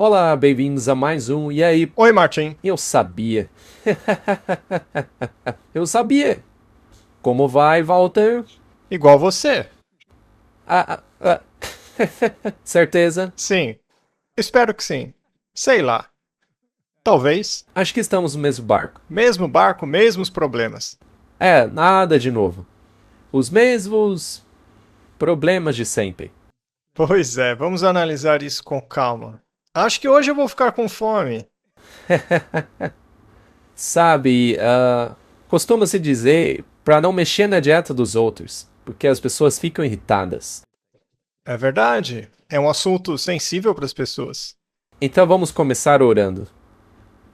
Olá, bem-vindos a mais um. E aí? Oi, Martin. Eu sabia. Eu sabia. Como vai, Walter? Igual você. Ah, ah, ah. Certeza? Sim. Espero que sim. Sei lá. Talvez. Acho que estamos no mesmo barco. Mesmo barco, mesmos problemas. É, nada de novo. Os mesmos problemas de sempre. Pois é, vamos analisar isso com calma. Acho que hoje eu vou ficar com fome. Sabe, costuma-se dizer para não mexer na dieta dos outros, porque as pessoas ficam irritadas. É verdade. É um assunto sensível para as pessoas. Então vamos começar orando.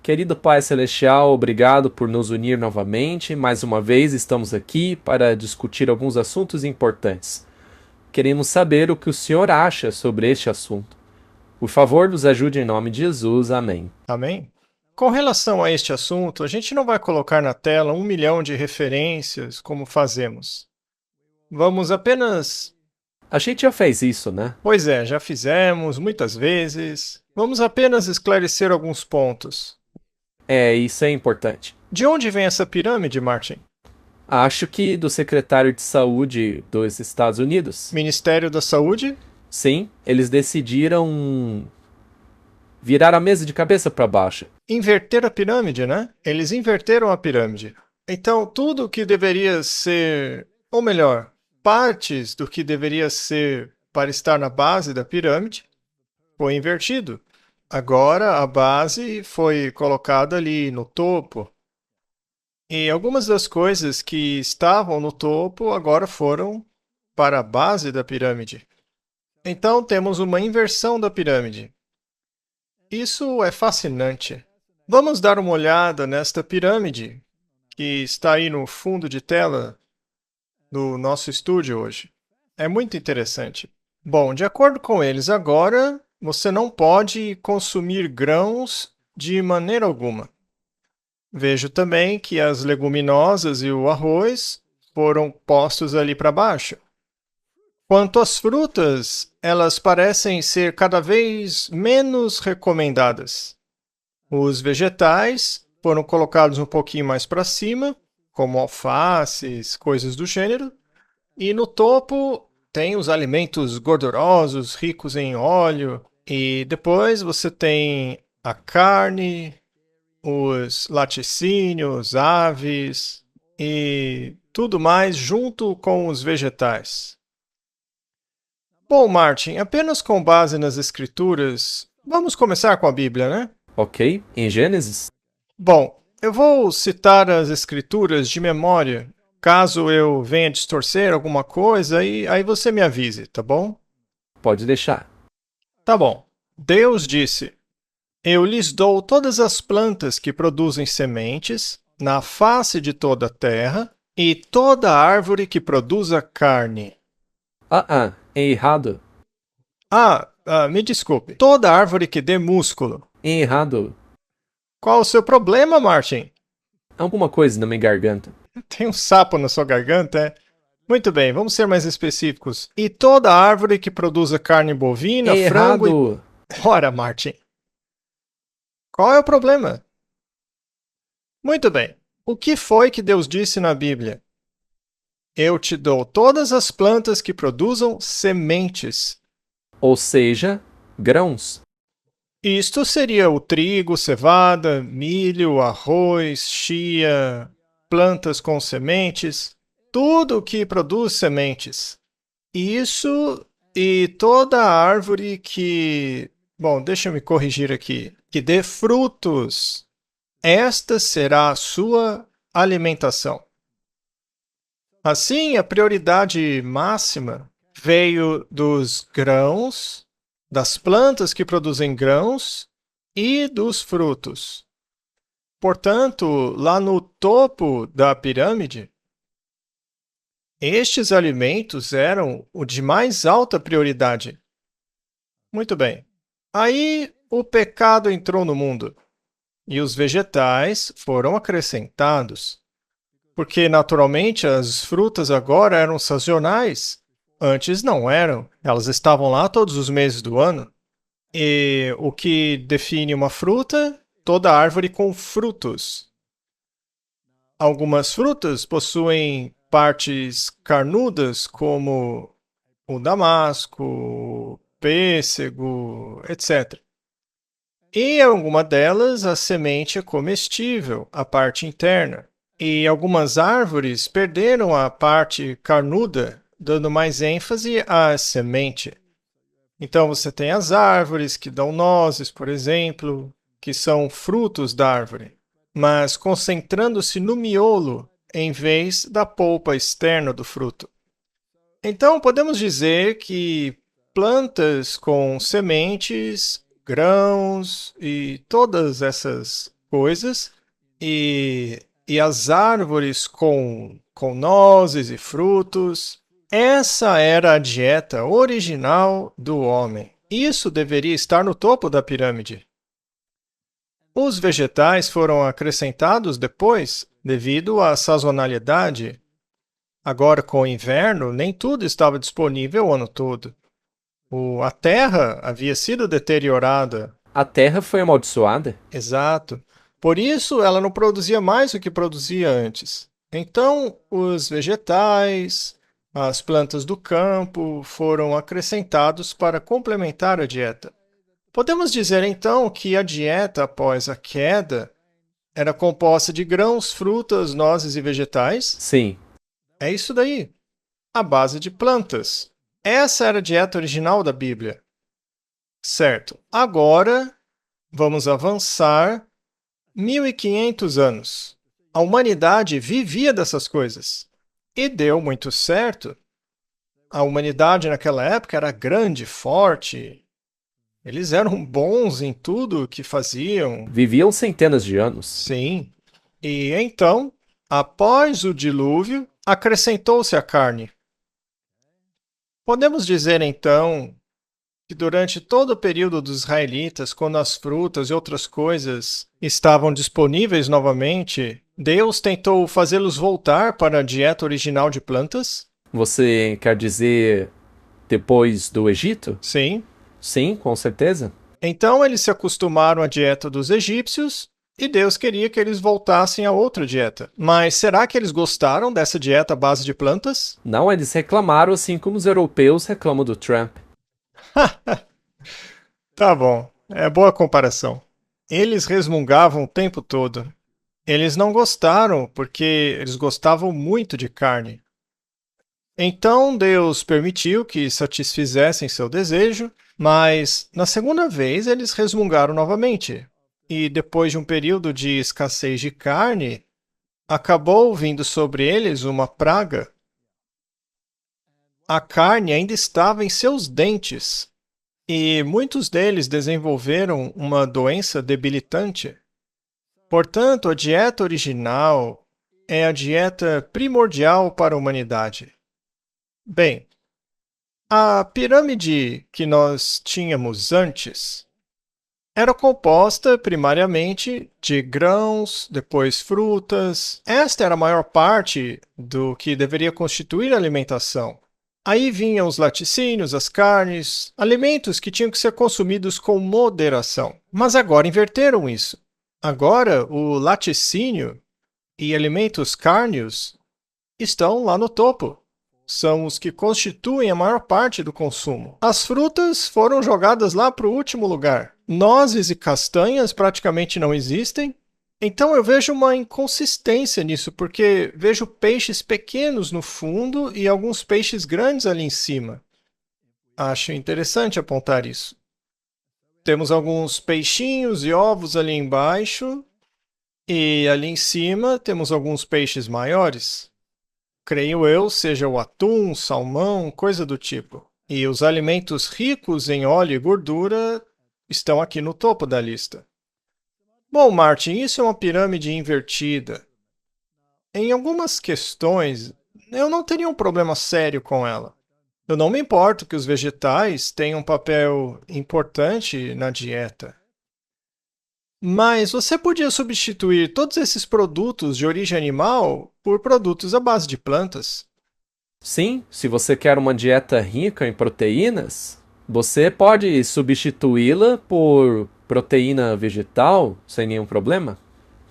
Querido Pai Celestial, obrigado por nos unir novamente. Mais uma vez estamos aqui para discutir alguns assuntos importantes. Queremos saber o que o Senhor acha sobre este assunto. Por favor, nos ajude em nome de Jesus. Amém. Amém? Com relação a este assunto, a gente não vai colocar na tela 1 milhão de referências como fazemos. Vamos apenas. A gente já fez isso, né? Pois é, já fizemos muitas vezes. Vamos apenas esclarecer alguns pontos. É, isso é importante. De onde vem essa pirâmide, Martin? Acho que do secretário de saúde dos Estados Unidos. Ministério da Saúde? Sim, eles decidiram virar a mesa de cabeça para baixo. Inverter a pirâmide, né? Eles inverteram a pirâmide. Então, tudo o que deveria ser, ou melhor, partes do que deveria ser para estar na base da pirâmide, foi invertido. Agora a base foi colocada ali no topo. E algumas das coisas que estavam no topo agora foram para a base da pirâmide. Então temos uma inversão da pirâmide. Isso é fascinante. Vamos dar uma olhada nesta pirâmide que está aí no fundo de tela do nosso estúdio hoje. É muito interessante. Bom, de acordo com eles, agora você não pode consumir grãos de maneira alguma. Vejo também que as leguminosas e o arroz foram postos ali para baixo. Quanto às frutas, elas parecem ser cada vez menos recomendadas. Os vegetais foram colocados um pouquinho mais para cima, como alfaces, coisas do gênero, e no topo tem os alimentos gordurosos, ricos em óleo, e depois você tem a carne, os laticínios, aves e tudo mais junto com os vegetais. Bom, Martin, apenas com base nas escrituras, vamos começar com a Bíblia, né? Ok? Em Gênesis? Bom, eu vou citar as escrituras de memória, caso eu venha distorcer alguma coisa, e aí você me avise, tá bom? Pode deixar. Tá bom. Deus disse: Eu lhes dou todas as plantas que produzem sementes na face de toda a terra e toda árvore que produza carne. É errado. Me desculpe. Toda árvore que dê músculo. É errado. Qual o seu problema, Martin? Alguma coisa na minha garganta. Tem um sapo na sua garganta, é? Muito bem, vamos ser mais específicos. E toda árvore que produza carne bovina, É frango errado. e... Ora, Martin. Qual é o problema? Muito bem. O que foi que Deus disse na Bíblia? Eu te dou todas as plantas que produzam sementes. Ou seja, grãos. Isto seria o trigo, cevada, milho, arroz, chia, plantas com sementes, tudo que produz sementes. Isso e toda árvore que... Bom, deixa eu me corrigir aqui. Que dê frutos. Esta será a sua alimentação. Assim, a prioridade máxima veio dos grãos, das plantas que produzem grãos e dos frutos. Portanto, lá no topo da pirâmide, estes alimentos eram o de mais alta prioridade. Muito bem. Aí o pecado entrou no mundo e os vegetais foram acrescentados. Porque, naturalmente, as frutas agora eram sazonais. Antes não eram. Elas estavam lá todos os meses do ano. E o que define uma fruta? Toda árvore com frutos. Algumas frutas possuem partes carnudas, como o damasco, o pêssego, etc. E alguma delas, a semente é comestível, a parte interna. E algumas árvores perderam a parte carnuda, dando mais ênfase à semente. Então você tem as árvores que dão nozes, por exemplo, que são frutos da árvore, mas concentrando-se no miolo em vez da polpa externa do fruto. Então podemos dizer que plantas com sementes, grãos e todas essas coisas, e as árvores com nozes e frutos, essa era a dieta original do homem. Isso deveria estar no topo da pirâmide. Os vegetais foram acrescentados depois, devido à sazonalidade. Agora, com o inverno, nem tudo estava disponível o ano todo. A terra havia sido deteriorada. A terra foi amaldiçoada? Exato. Por isso, ela não produzia mais o que produzia antes. Então, os vegetais, as plantas do campo foram acrescentados para complementar a dieta. Podemos dizer então que a dieta após a queda era composta de grãos, frutas, nozes e vegetais? Sim. É isso daí. A base de plantas. Essa era a dieta original da Bíblia. Certo. Agora, vamos avançar 1500 anos. A humanidade vivia dessas coisas. E deu muito certo. A humanidade naquela época era grande, forte. Eles eram bons em tudo que faziam. Viviam centenas de anos. Sim. E então, após o dilúvio, acrescentou-se a carne. Podemos dizer então que durante todo o período dos israelitas, quando as frutas e outras coisas estavam disponíveis novamente, Deus tentou fazê-los voltar para a dieta original de plantas? Você quer dizer depois do Egito? Sim. Sim, com certeza. Então eles se acostumaram à dieta dos egípcios e Deus queria que eles voltassem a outra dieta. Mas será que eles gostaram dessa dieta à base de plantas? Não, eles reclamaram assim como os europeus reclamam do Trump. Tá bom, é boa comparação. Eles resmungavam o tempo todo. Eles não gostaram porque eles gostavam muito de carne. Então Deus permitiu que satisfizessem seu desejo, mas na segunda vez eles resmungaram novamente. E depois de um período de escassez de carne, acabou vindo sobre eles uma praga. A carne ainda estava em seus dentes, e muitos deles desenvolveram uma doença debilitante. Portanto, a dieta original é a dieta primordial para a humanidade. Bem, a pirâmide que nós tínhamos antes era composta primariamente de grãos, depois frutas. Esta era a maior parte do que deveria constituir a alimentação. Aí vinham os laticínios, as carnes, alimentos que tinham que ser consumidos com moderação. Mas agora inverteram isso. Agora o laticínio e alimentos cárneos estão lá no topo. São os que constituem a maior parte do consumo. As frutas foram jogadas lá para o último lugar. Nozes e castanhas praticamente não existem. Então eu vejo uma inconsistência nisso, porque vejo peixes pequenos no fundo e alguns peixes grandes ali em cima. Acho interessante apontar isso. Temos alguns peixinhos e ovos ali embaixo, e ali em cima temos alguns peixes maiores. Creio eu, seja o atum, salmão, coisa do tipo. E os alimentos ricos em óleo e gordura estão aqui no topo da lista. Bom, Martin, isso é uma pirâmide invertida. Em algumas questões, eu não teria um problema sério com ela. Eu não me importo que os vegetais tenham um papel importante na dieta. Mas você podia substituir todos esses produtos de origem animal por produtos à base de plantas. Sim, se você quer uma dieta rica em proteínas, Você pode substituí-la por proteína vegetal sem nenhum problema.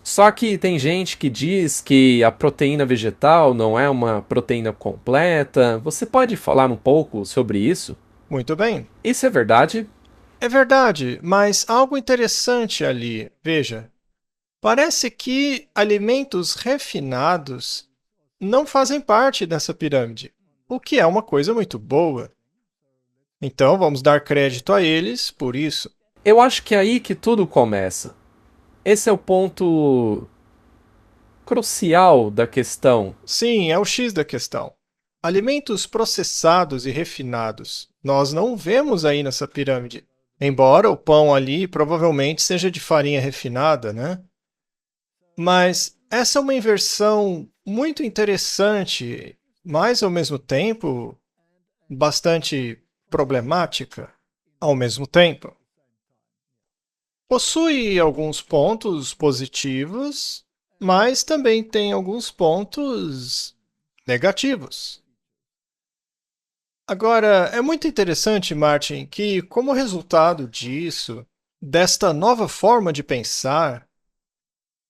Só que tem gente que diz que a proteína vegetal não é uma proteína completa. Você pode falar um pouco sobre isso? Muito bem. Isso é verdade? É verdade, mas algo interessante ali. Veja, parece que alimentos refinados não fazem parte dessa pirâmide, o que é uma coisa muito boa. Então, vamos dar crédito a eles por isso. Eu acho que é aí que tudo começa. Esse é o ponto crucial da questão. Sim, é o X da questão. Alimentos processados e refinados, nós não vemos aí nessa pirâmide. Embora o pão ali provavelmente seja de farinha refinada, né? Mas essa é uma inversão muito interessante, mas ao mesmo tempo bastante problemática. Ao mesmo tempo, possui alguns pontos positivos, mas também tem alguns pontos negativos. Agora, é muito interessante, Martin, que, como resultado disso, desta nova forma de pensar,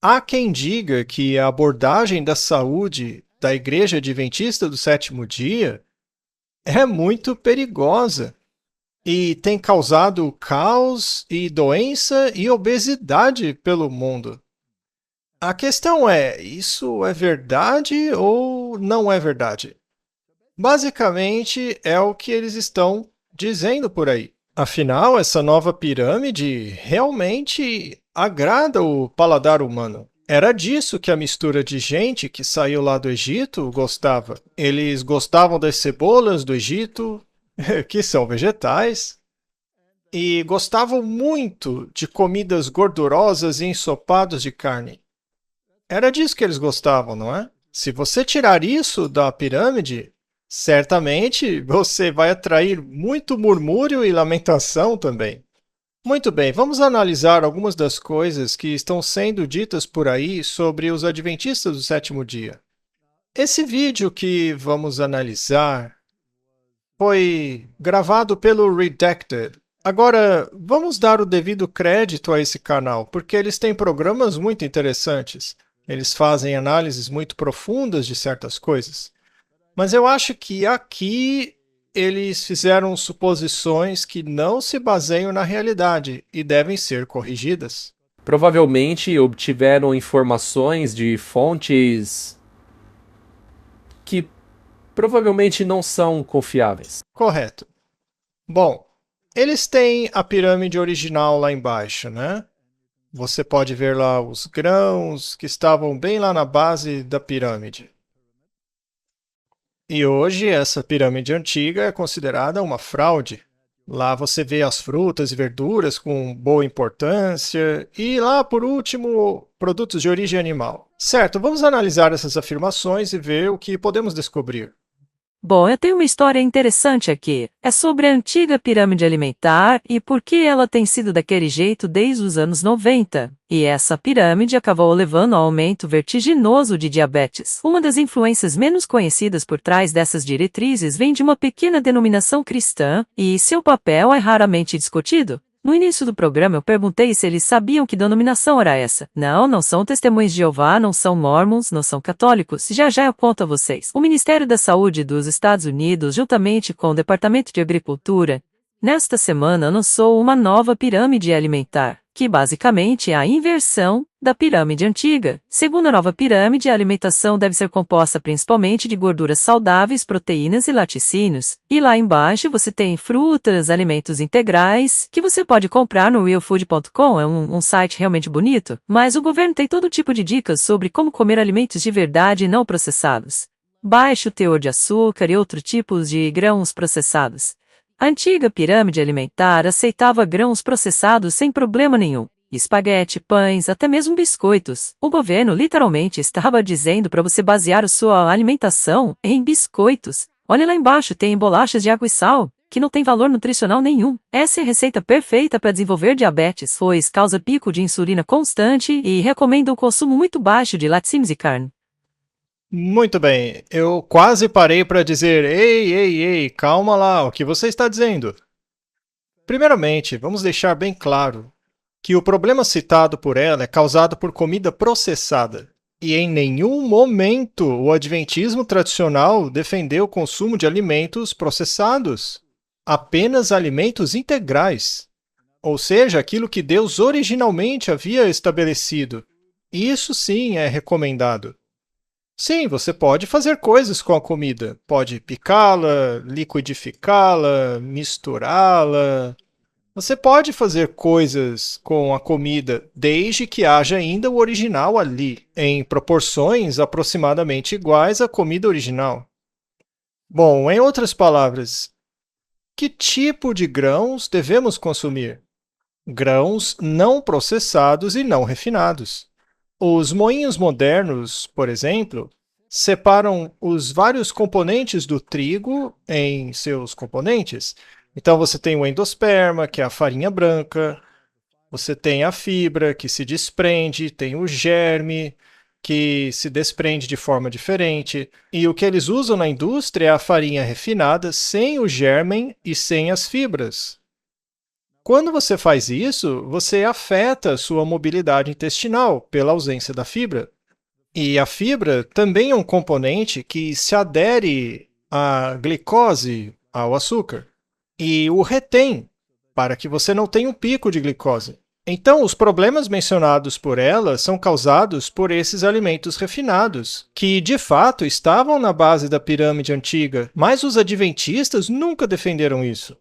há quem diga que a abordagem da saúde da Igreja Adventista do Sétimo Dia é muito perigosa e tem causado caos e doença e obesidade pelo mundo. A questão é: isso é verdade ou não é verdade? Basicamente, é o que eles estão dizendo por aí. Afinal, essa nova pirâmide realmente agrada o paladar humano. Era disso que a mistura de gente que saiu lá do Egito gostava. Eles gostavam das cebolas do Egito, que são vegetais, e gostavam muito de comidas gordurosas e ensopados de carne. Era disso que eles gostavam, não é? Se você tirar isso da pirâmide, certamente você vai atrair muito murmúrio e lamentação também. Muito bem, vamos analisar algumas das coisas que estão sendo ditas por aí sobre os adventistas do sétimo dia. Esse vídeo que vamos analisar foi gravado pelo Redacted. Agora, vamos dar o devido crédito a esse canal, porque eles têm programas muito interessantes. Eles fazem análises muito profundas de certas coisas. Mas eu acho que aqui eles fizeram suposições que não se baseiam na realidade e devem ser corrigidas. Provavelmente obtiveram informações de fontes que provavelmente não são confiáveis. Correto. Bom, eles têm a pirâmide original lá embaixo, né? Você pode ver lá os grãos que estavam bem lá na base da pirâmide. E hoje essa pirâmide antiga é considerada uma fraude. Lá você vê as frutas e verduras com boa importância e lá, por último, produtos de origem animal. Certo, vamos analisar essas afirmações e ver o que podemos descobrir. Bom, eu tenho uma história interessante aqui. É sobre a antiga pirâmide alimentar e por que ela tem sido daquele jeito desde os anos 90. E essa pirâmide acabou levando ao aumento vertiginoso de diabetes. Uma das influências menos conhecidas por trás dessas diretrizes vem de uma pequena denominação cristã, e seu papel é raramente discutido. No início do programa eu perguntei se eles sabiam que denominação era essa. Não são Testemunhas de Jeová, não são mormons, não são católicos. Já eu conto a vocês. O Ministério da Saúde dos Estados Unidos, juntamente com o Departamento de Agricultura, nesta semana lançou uma nova pirâmide alimentar, que basicamente é a inversão da pirâmide antiga. Segundo a nova pirâmide, a alimentação deve ser composta principalmente de gorduras saudáveis, proteínas e laticínios. E lá embaixo você tem frutas, alimentos integrais, que você pode comprar no realfood.com, é um site realmente bonito. Mas o governo tem todo tipo de dicas sobre como comer alimentos de verdade e não processados. Baixo teor de açúcar e outros tipos de grãos processados. A antiga pirâmide alimentar aceitava grãos processados sem problema nenhum. Espaguete, pães, até mesmo biscoitos. O governo literalmente estava dizendo para você basear a sua alimentação em biscoitos. Olha lá embaixo, tem bolachas de água e sal, que não tem valor nutricional nenhum. Essa é a receita perfeita para desenvolver diabetes, pois causa pico de insulina constante e recomenda o consumo muito baixo de laticínios e carne. Muito bem, eu quase parei para dizer: ei, calma lá, o que você está dizendo? Primeiramente, vamos deixar bem claro que o problema citado por ela é causado por comida processada. E em nenhum momento o adventismo tradicional defendeu o consumo de alimentos processados, apenas alimentos integrais, ou seja, aquilo que Deus originalmente havia estabelecido. Isso sim é recomendado. Sim, você pode fazer coisas com a comida. Pode picá-la, liquidificá-la, misturá-la. Você pode fazer coisas com a comida desde que haja ainda o original ali, em proporções aproximadamente iguais à comida original. Bom, em outras palavras, que tipo de grãos devemos consumir? Grãos não processados e não refinados. Os moinhos modernos, por exemplo, separam os vários componentes do trigo em seus componentes. Então, você tem o endosperma, que é a farinha branca, você tem a fibra, que se desprende, tem o germe, que se desprende de forma diferente. E o que eles usam na indústria é a farinha refinada sem o germen e sem as fibras. Quando você faz isso, você afeta a sua mobilidade intestinal pela ausência da fibra. E a fibra também é um componente que se adere à glicose, ao açúcar, e o retém, para que você não tenha um pico de glicose. Então, os problemas mencionados por ela são causados por esses alimentos refinados, que de fato estavam na base da pirâmide antiga, mas os adventistas nunca defenderam isso.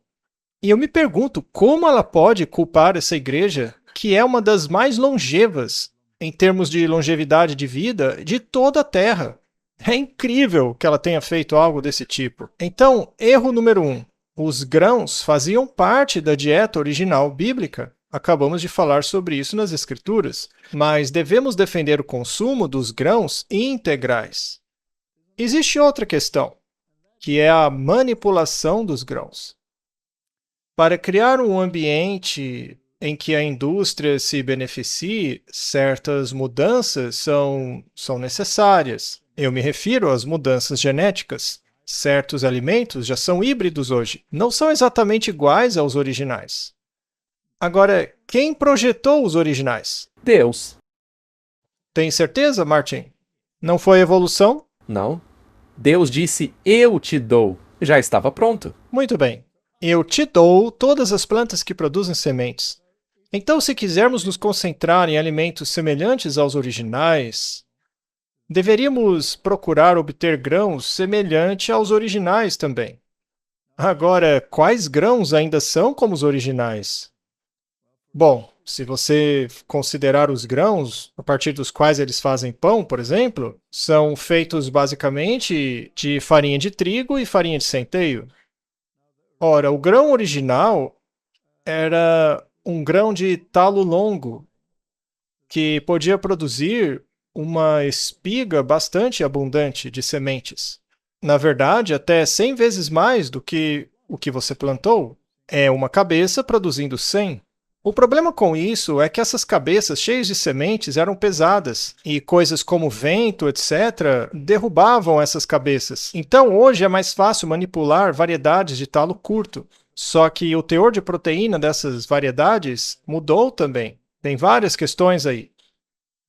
E eu me pergunto como ela pode culpar essa igreja, que é uma das mais longevas em termos de longevidade de vida de toda a Terra. É incrível que ela tenha feito algo desse tipo. Então, erro número 1. Os grãos faziam parte da dieta original bíblica. Acabamos de falar sobre isso nas Escrituras. Mas devemos defender o consumo dos grãos integrais. Existe outra questão, que é a manipulação dos grãos. Para criar um ambiente em que a indústria se beneficie, certas mudanças são necessárias. Eu me refiro às mudanças genéticas. Certos alimentos já são híbridos hoje, não são exatamente iguais aos originais. Agora, quem projetou os originais? Deus. Tem certeza, Martin? Não foi evolução? Não. Deus disse, eu te dou. Já estava pronto. Muito bem. Eu te dou todas as plantas que produzem sementes. Então, se quisermos nos concentrar em alimentos semelhantes aos originais, deveríamos procurar obter grãos semelhantes aos originais também. Agora, quais grãos ainda são como os originais? Bom, se você considerar os grãos a partir dos quais eles fazem pão, por exemplo, são feitos basicamente de farinha de trigo e farinha de centeio. Ora, o grão original era um grão de talo longo, que podia produzir uma espiga bastante abundante de sementes. Na verdade, até 100 vezes mais do que o que você plantou. É uma cabeça produzindo 100. O problema com isso é que essas cabeças cheias de sementes eram pesadas e coisas como vento, etc., derrubavam essas cabeças. Então, hoje é mais fácil manipular variedades de talo curto. Só que o teor de proteína dessas variedades mudou também. Tem várias questões aí.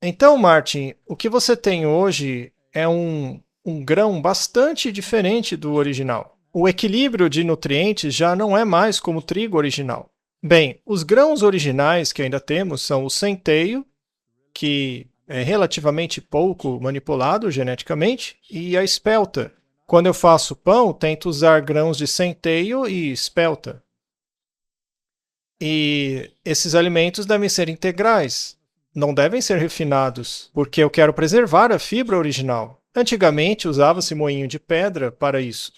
Então, Martin, o que você tem hoje é um grão bastante diferente do original. O equilíbrio de nutrientes já não é mais como o trigo original. Bem, os grãos originais que ainda temos são o centeio, que é relativamente pouco manipulado geneticamente, e a espelta. Quando eu faço pão, tento usar grãos de centeio e espelta. E esses alimentos devem ser integrais, não devem ser refinados, porque eu quero preservar a fibra original. Antigamente usava-se moinho de pedra para isso.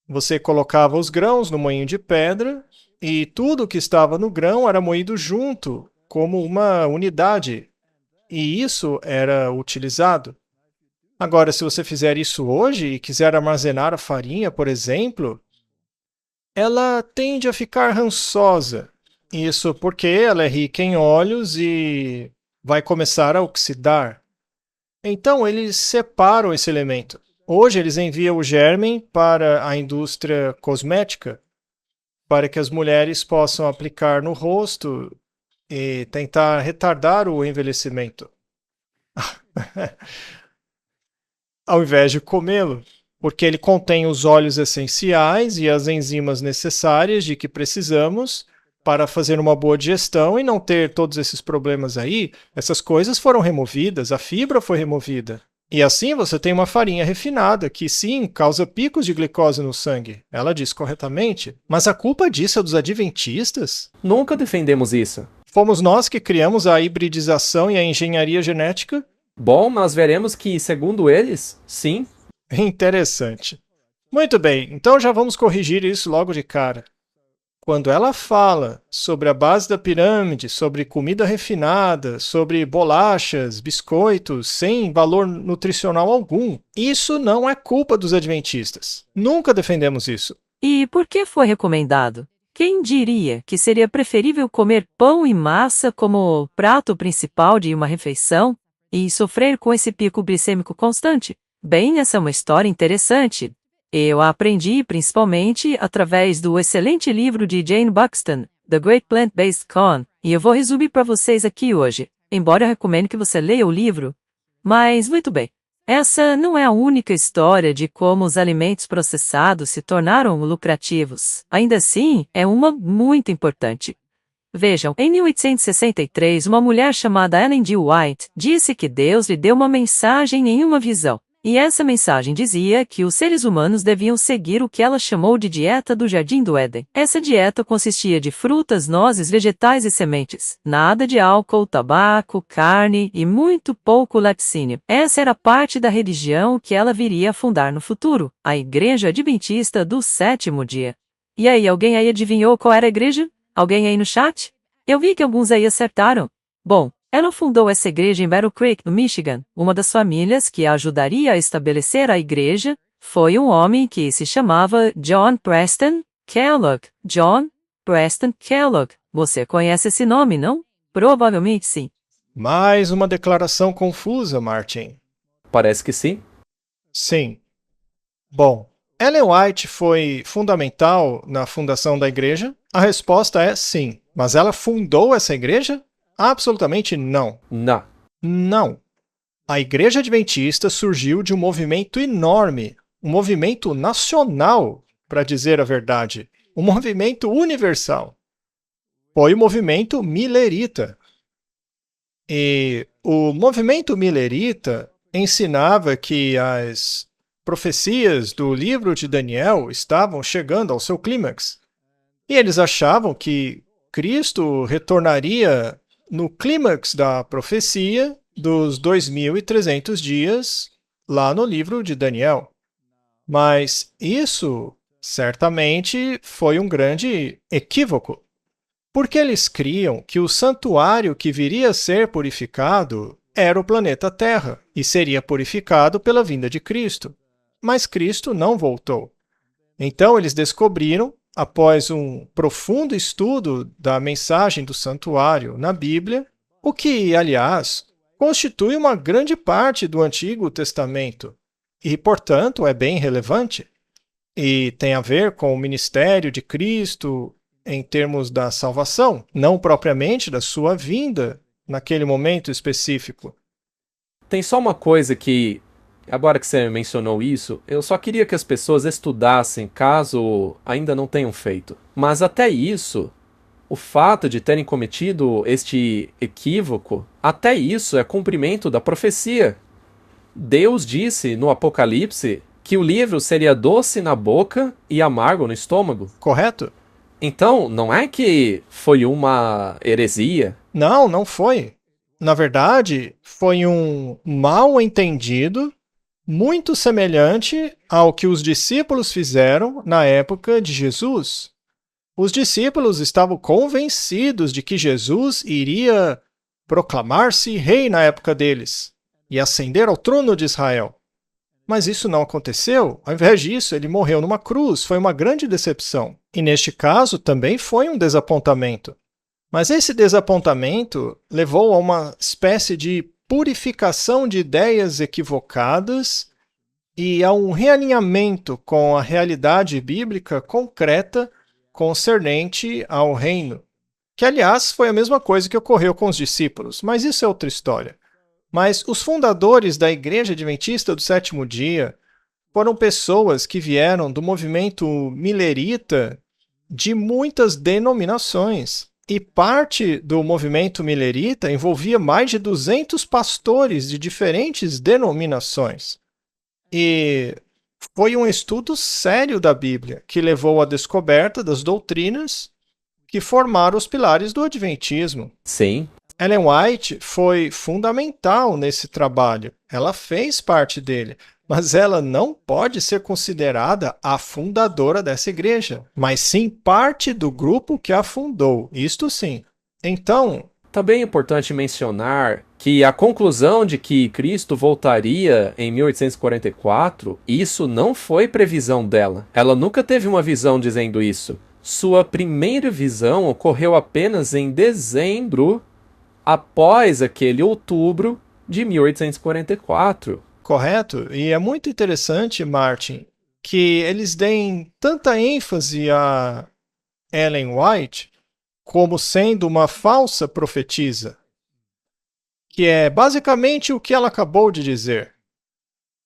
Você colocava os grãos no moinho de pedra e tudo que estava no grão era moído junto, como uma unidade. E isso era utilizado. Agora, se você fizer isso hoje e quiser armazenar a farinha, por exemplo, ela tende a ficar rançosa. Isso porque ela é rica em óleos e vai começar a oxidar. Então, eles separam esse elemento. Hoje, eles enviam o germe para a indústria cosmética. para que as mulheres possam aplicar no rosto e tentar retardar o envelhecimento, ao invés de comê-lo, porque ele contém os óleos essenciais e as enzimas necessárias de que precisamos para fazer uma boa digestão e não ter todos esses problemas aí. Essas coisas foram removidas, a fibra foi removida. E assim você tem uma farinha refinada, que sim, causa picos de glicose no sangue. Ela diz corretamente. Mas a culpa disso é dos adventistas? Nunca defendemos isso. Fomos nós que criamos a hibridização e a engenharia genética? Bom, nós veremos que, segundo eles, sim. Interessante. Muito bem, então já vamos corrigir isso logo de cara. Quando ela fala sobre a base da pirâmide, sobre comida refinada, sobre bolachas, biscoitos, sem valor nutricional algum, isso não é culpa dos adventistas. Nunca defendemos isso. E por que foi recomendado? Quem diria que seria preferível comer pão e massa como prato principal de uma refeição e sofrer com esse pico glicêmico constante? Bem, essa é uma história interessante. Eu a aprendi principalmente através do excelente livro de Jane Buxton, The Great Plant-Based Con, e eu vou resumir para vocês aqui hoje, embora eu recomendo que você leia o livro. Mas, muito bem, essa não é a única história de como os alimentos processados se tornaram lucrativos. Ainda assim, é uma muito importante. Vejam, em 1863, uma mulher chamada Ellen G. White disse que Deus lhe deu uma mensagem em uma visão. E essa mensagem dizia que os seres humanos deviam seguir o que ela chamou de dieta do Jardim do Éden. Essa dieta consistia de frutas, nozes, vegetais e sementes. Nada de álcool, tabaco, carne e muito pouco laticínio. Essa era parte da religião que ela viria a fundar no futuro, a Igreja Adventista do Sétimo Dia. E aí, alguém aí adivinhou qual era a igreja? Alguém aí no chat? Eu vi que alguns aí acertaram. Bom, ela fundou essa igreja em Battle Creek, no Michigan. Uma das famílias que a ajudaria a estabelecer a igreja foi um homem que se chamava John Preston Kellogg. John Preston Kellogg. Você conhece esse nome, não? Provavelmente sim. Mais uma declaração confusa, Martin. Parece que sim. Sim. Bom, Ellen White foi fundamental na fundação da igreja? A resposta é sim. Mas ela fundou essa igreja? Absolutamente não. Não. Não. A Igreja Adventista surgiu de um movimento enorme, um movimento nacional, para dizer a verdade, um movimento universal. Foi o movimento milerita. E o movimento milerita ensinava que as profecias do livro de Daniel estavam chegando ao seu clímax. E eles achavam que Cristo retornaria no clímax da profecia dos 2.300 dias lá no livro de Daniel. Mas isso, certamente, foi um grande equívoco, porque eles criam que o santuário que viria a ser purificado era o planeta Terra e seria purificado pela vinda de Cristo. Mas Cristo não voltou. Então eles descobriram, após um profundo estudo da mensagem do santuário na Bíblia, o que, aliás, constitui uma grande parte do Antigo Testamento e, portanto, é bem relevante. E tem a ver com o ministério de Cristo em termos da salvação, não propriamente da sua vinda naquele momento específico. Tem só uma coisa que, agora que você mencionou isso, eu só queria que as pessoas estudassem, caso ainda não tenham feito. Mas até isso, o fato de terem cometido este equívoco, até isso é cumprimento da profecia. Deus disse no Apocalipse que o livro seria doce na boca e amargo no estômago. Correto? Então, não é que foi uma heresia? Não, não foi. Na verdade, foi um mal entendido muito semelhante ao que os discípulos fizeram na época de Jesus. Os discípulos estavam convencidos de que Jesus iria proclamar-se rei na época deles e ascender ao trono de Israel. Mas isso não aconteceu. Ao invés disso, ele morreu numa cruz. Foi uma grande decepção. E neste caso, também foi um desapontamento. Mas esse desapontamento levou a uma espécie de purificação de ideias equivocadas e a um realinhamento com a realidade bíblica concreta concernente ao reino, que, aliás, foi a mesma coisa que ocorreu com os discípulos, mas isso é outra história. Mas os fundadores da Igreja Adventista do Sétimo Dia foram pessoas que vieram do movimento milerita de muitas denominações. E parte do movimento milerita envolvia mais de 200 pastores de diferentes denominações. E foi um estudo sério da Bíblia que levou à descoberta das doutrinas que formaram os pilares do Adventismo. Sim. Ellen White foi fundamental nesse trabalho. Ela fez parte dele, mas ela não pode ser considerada a fundadora dessa igreja, mas sim parte do grupo que a fundou. Isto sim. Então, também é importante mencionar que a conclusão de que Cristo voltaria em 1844, isso não foi previsão dela. Ela nunca teve uma visão dizendo isso. Sua primeira visão ocorreu apenas em dezembro, após aquele outubro de 1844. Correto? E é muito interessante, Martin, que eles deem tanta ênfase a Ellen White como sendo uma falsa profetisa, que é basicamente o que ela acabou de dizer.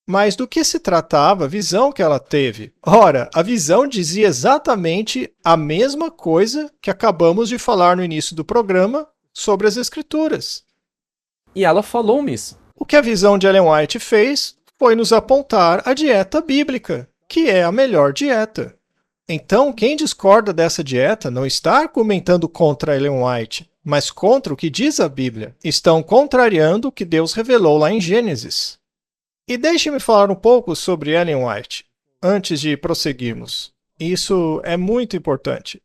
Mas do que se tratava a visão que ela teve? Ora, a visão dizia exatamente a mesma coisa que acabamos de falar no início do programa sobre as Escrituras. E ela falou isso. O que a visão de Ellen White fez foi nos apontar a dieta bíblica, que é a melhor dieta. Então, quem discorda dessa dieta não está argumentando contra Ellen White, mas contra o que diz a Bíblia. Estão contrariando o que Deus revelou lá em Gênesis. E deixe-me falar um pouco sobre Ellen White, antes de prosseguirmos. Isso é muito importante.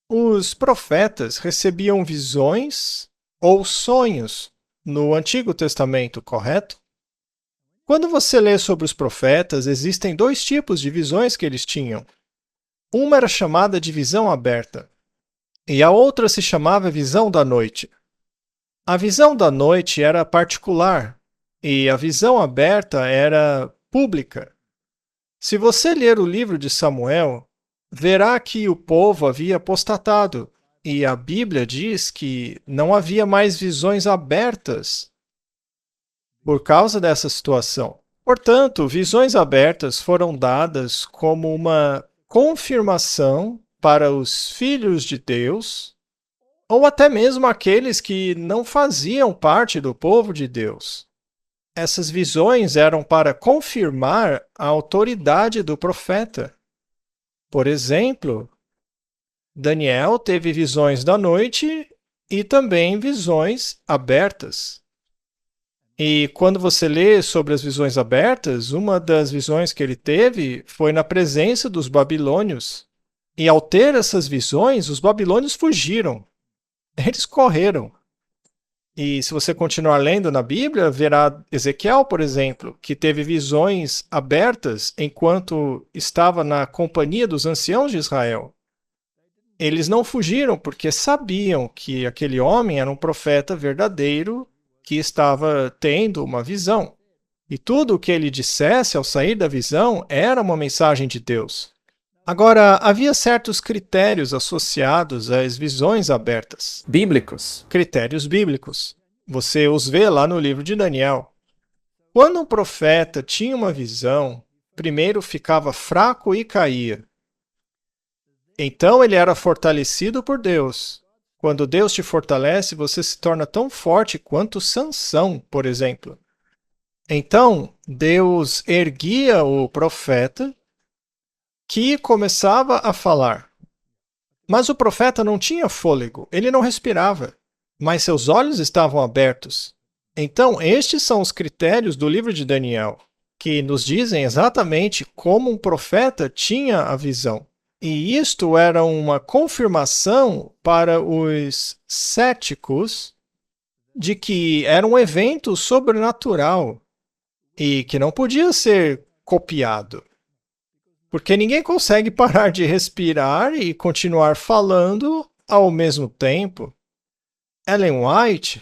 Os profetas recebiam visões ou sonhos no Antigo Testamento, correto? Quando você lê sobre os profetas, existem dois tipos de visões que eles tinham. Uma era chamada de visão aberta, e a outra se chamava visão da noite. A visão da noite era particular, e a visão aberta era pública. Se você ler o livro de Samuel, verá que o povo havia apostatado, e a Bíblia diz que não havia mais visões abertas por causa dessa situação. Portanto, visões abertas foram dadas como uma confirmação para os filhos de Deus, ou até mesmo aqueles que não faziam parte do povo de Deus. Essas visões eram para confirmar a autoridade do profeta. Por exemplo, Daniel teve visões da noite e também visões abertas. E quando você lê sobre as visões abertas, uma das visões que ele teve foi na presença dos babilônios. E ao ter essas visões, os babilônios fugiram. Eles correram. E se você continuar lendo na Bíblia, verá Ezequiel, por exemplo, que teve visões abertas enquanto estava na companhia dos anciãos de Israel. Eles não fugiram porque sabiam que aquele homem era um profeta verdadeiro que estava tendo uma visão. E tudo o que ele dissesse ao sair da visão era uma mensagem de Deus. Agora, havia certos critérios associados às visões abertas. Bíblicos. Critérios bíblicos. Você os vê lá no livro de Daniel. Quando um profeta tinha uma visão, primeiro ficava fraco e caía. Então ele era fortalecido por Deus. Quando Deus te fortalece, você se torna tão forte quanto Sansão, por exemplo. Então, Deus erguia o profeta, que começava a falar. Mas o profeta não tinha fôlego, ele não respirava, mas seus olhos estavam abertos. Então, estes são os critérios do livro de Daniel, que nos dizem exatamente como um profeta tinha a visão. E isto era uma confirmação para os céticos de que era um evento sobrenatural e que não podia ser copiado. Porque ninguém consegue parar de respirar e continuar falando ao mesmo tempo. Ellen White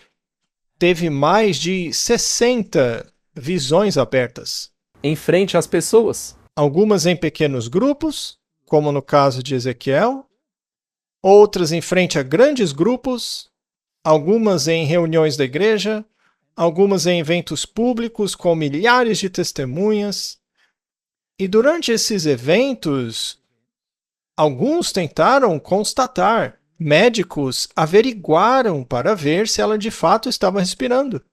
teve mais de 60 visões abertas. Em frente às pessoas. Algumas em pequenos grupos, como no caso de Ezequiel, outras em frente a grandes grupos, algumas em reuniões da igreja, algumas em eventos públicos com milhares de testemunhas. E durante esses eventos, alguns tentaram constatar, médicos averiguaram para ver se ela de fato estava respirando.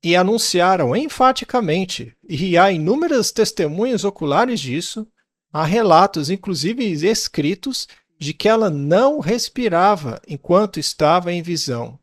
E anunciaram enfaticamente, e há inúmeras testemunhas oculares disso, há relatos, inclusive escritos, de que ela não respirava enquanto estava em visão.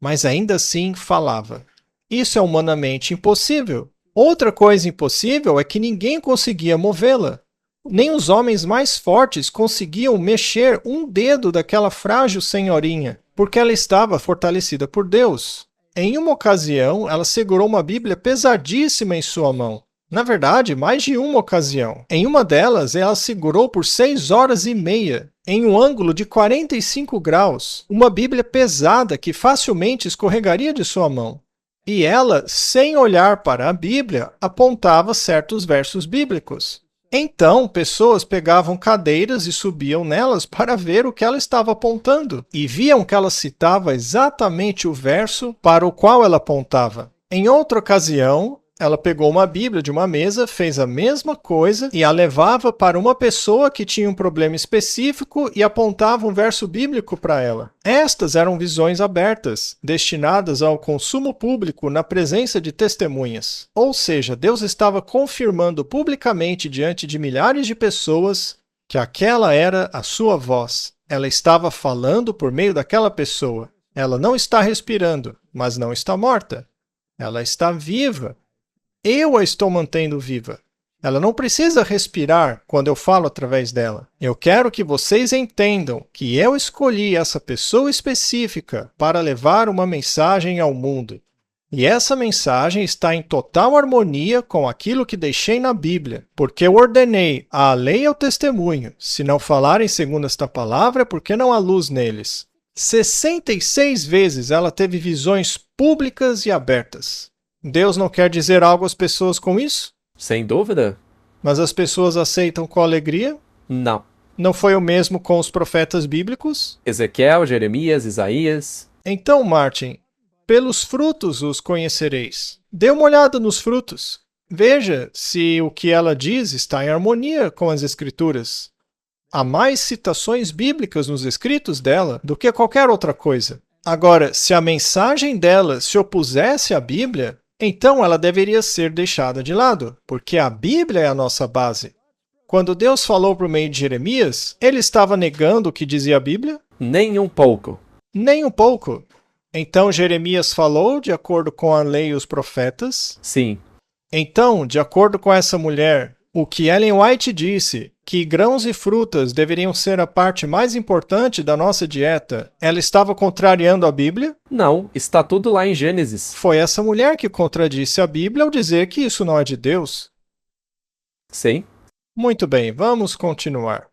Mas ainda assim falava. Isso é humanamente impossível. Outra coisa impossível é que ninguém conseguia movê-la. Nem os homens mais fortes conseguiam mexer um dedo daquela frágil senhorinha, porque ela estava fortalecida por Deus. Em uma ocasião, ela segurou uma Bíblia pesadíssima em sua mão. Na verdade, mais de uma ocasião. Em uma delas, ela segurou por 6 horas e meia, em um ângulo de 45 graus, uma Bíblia pesada que facilmente escorregaria de sua mão. E ela, sem olhar para a Bíblia, apontava certos versos bíblicos. Então, pessoas pegavam cadeiras e subiam nelas para ver o que ela estava apontando, e viam que ela citava exatamente o verso para o qual ela apontava. Em outra ocasião, ela pegou uma Bíblia de uma mesa, fez a mesma coisa e a levava para uma pessoa que tinha um problema específico e apontava um verso bíblico para ela. Estas eram visões abertas, destinadas ao consumo público na presença de testemunhas. Ou seja, Deus estava confirmando publicamente diante de milhares de pessoas que aquela era a sua voz. Ela estava falando por meio daquela pessoa. Ela não está respirando, mas não está morta. Ela está viva. Eu a estou mantendo viva. Ela não precisa respirar quando eu falo através dela. Eu quero que vocês entendam que eu escolhi essa pessoa específica para levar uma mensagem ao mundo. E essa mensagem está em total harmonia com aquilo que deixei na Bíblia, porque eu ordenei a lei e o testemunho. Se não falarem segundo esta palavra, é porque não há luz neles. 66 vezes ela teve visões públicas e abertas. Deus não quer dizer algo às pessoas com isso? Sem dúvida? Mas as pessoas aceitam com alegria? Não. Não foi o mesmo com os profetas bíblicos? Ezequiel, Jeremias, Isaías. Então, Martin, pelos frutos os conhecereis. Dê uma olhada nos frutos. Veja se o que ela diz está em harmonia com as Escrituras. Há mais citações bíblicas nos escritos dela do que qualquer outra coisa. Agora, se a mensagem dela se opusesse à Bíblia, então ela deveria ser deixada de lado, porque a Bíblia é a nossa base. Quando Deus falou por meio de Jeremias, ele estava negando o que dizia a Bíblia? Nem um pouco. Nem um pouco. Então Jeremias falou de acordo com a lei e os profetas? Sim. Então, de acordo com essa mulher, o que Ellen White disse, que grãos e frutas deveriam ser a parte mais importante da nossa dieta, ela estava contrariando a Bíblia? Não, está tudo lá em Gênesis. Foi essa mulher que contradisse a Bíblia ao dizer que isso não é de Deus. Sim. Muito bem, vamos continuar.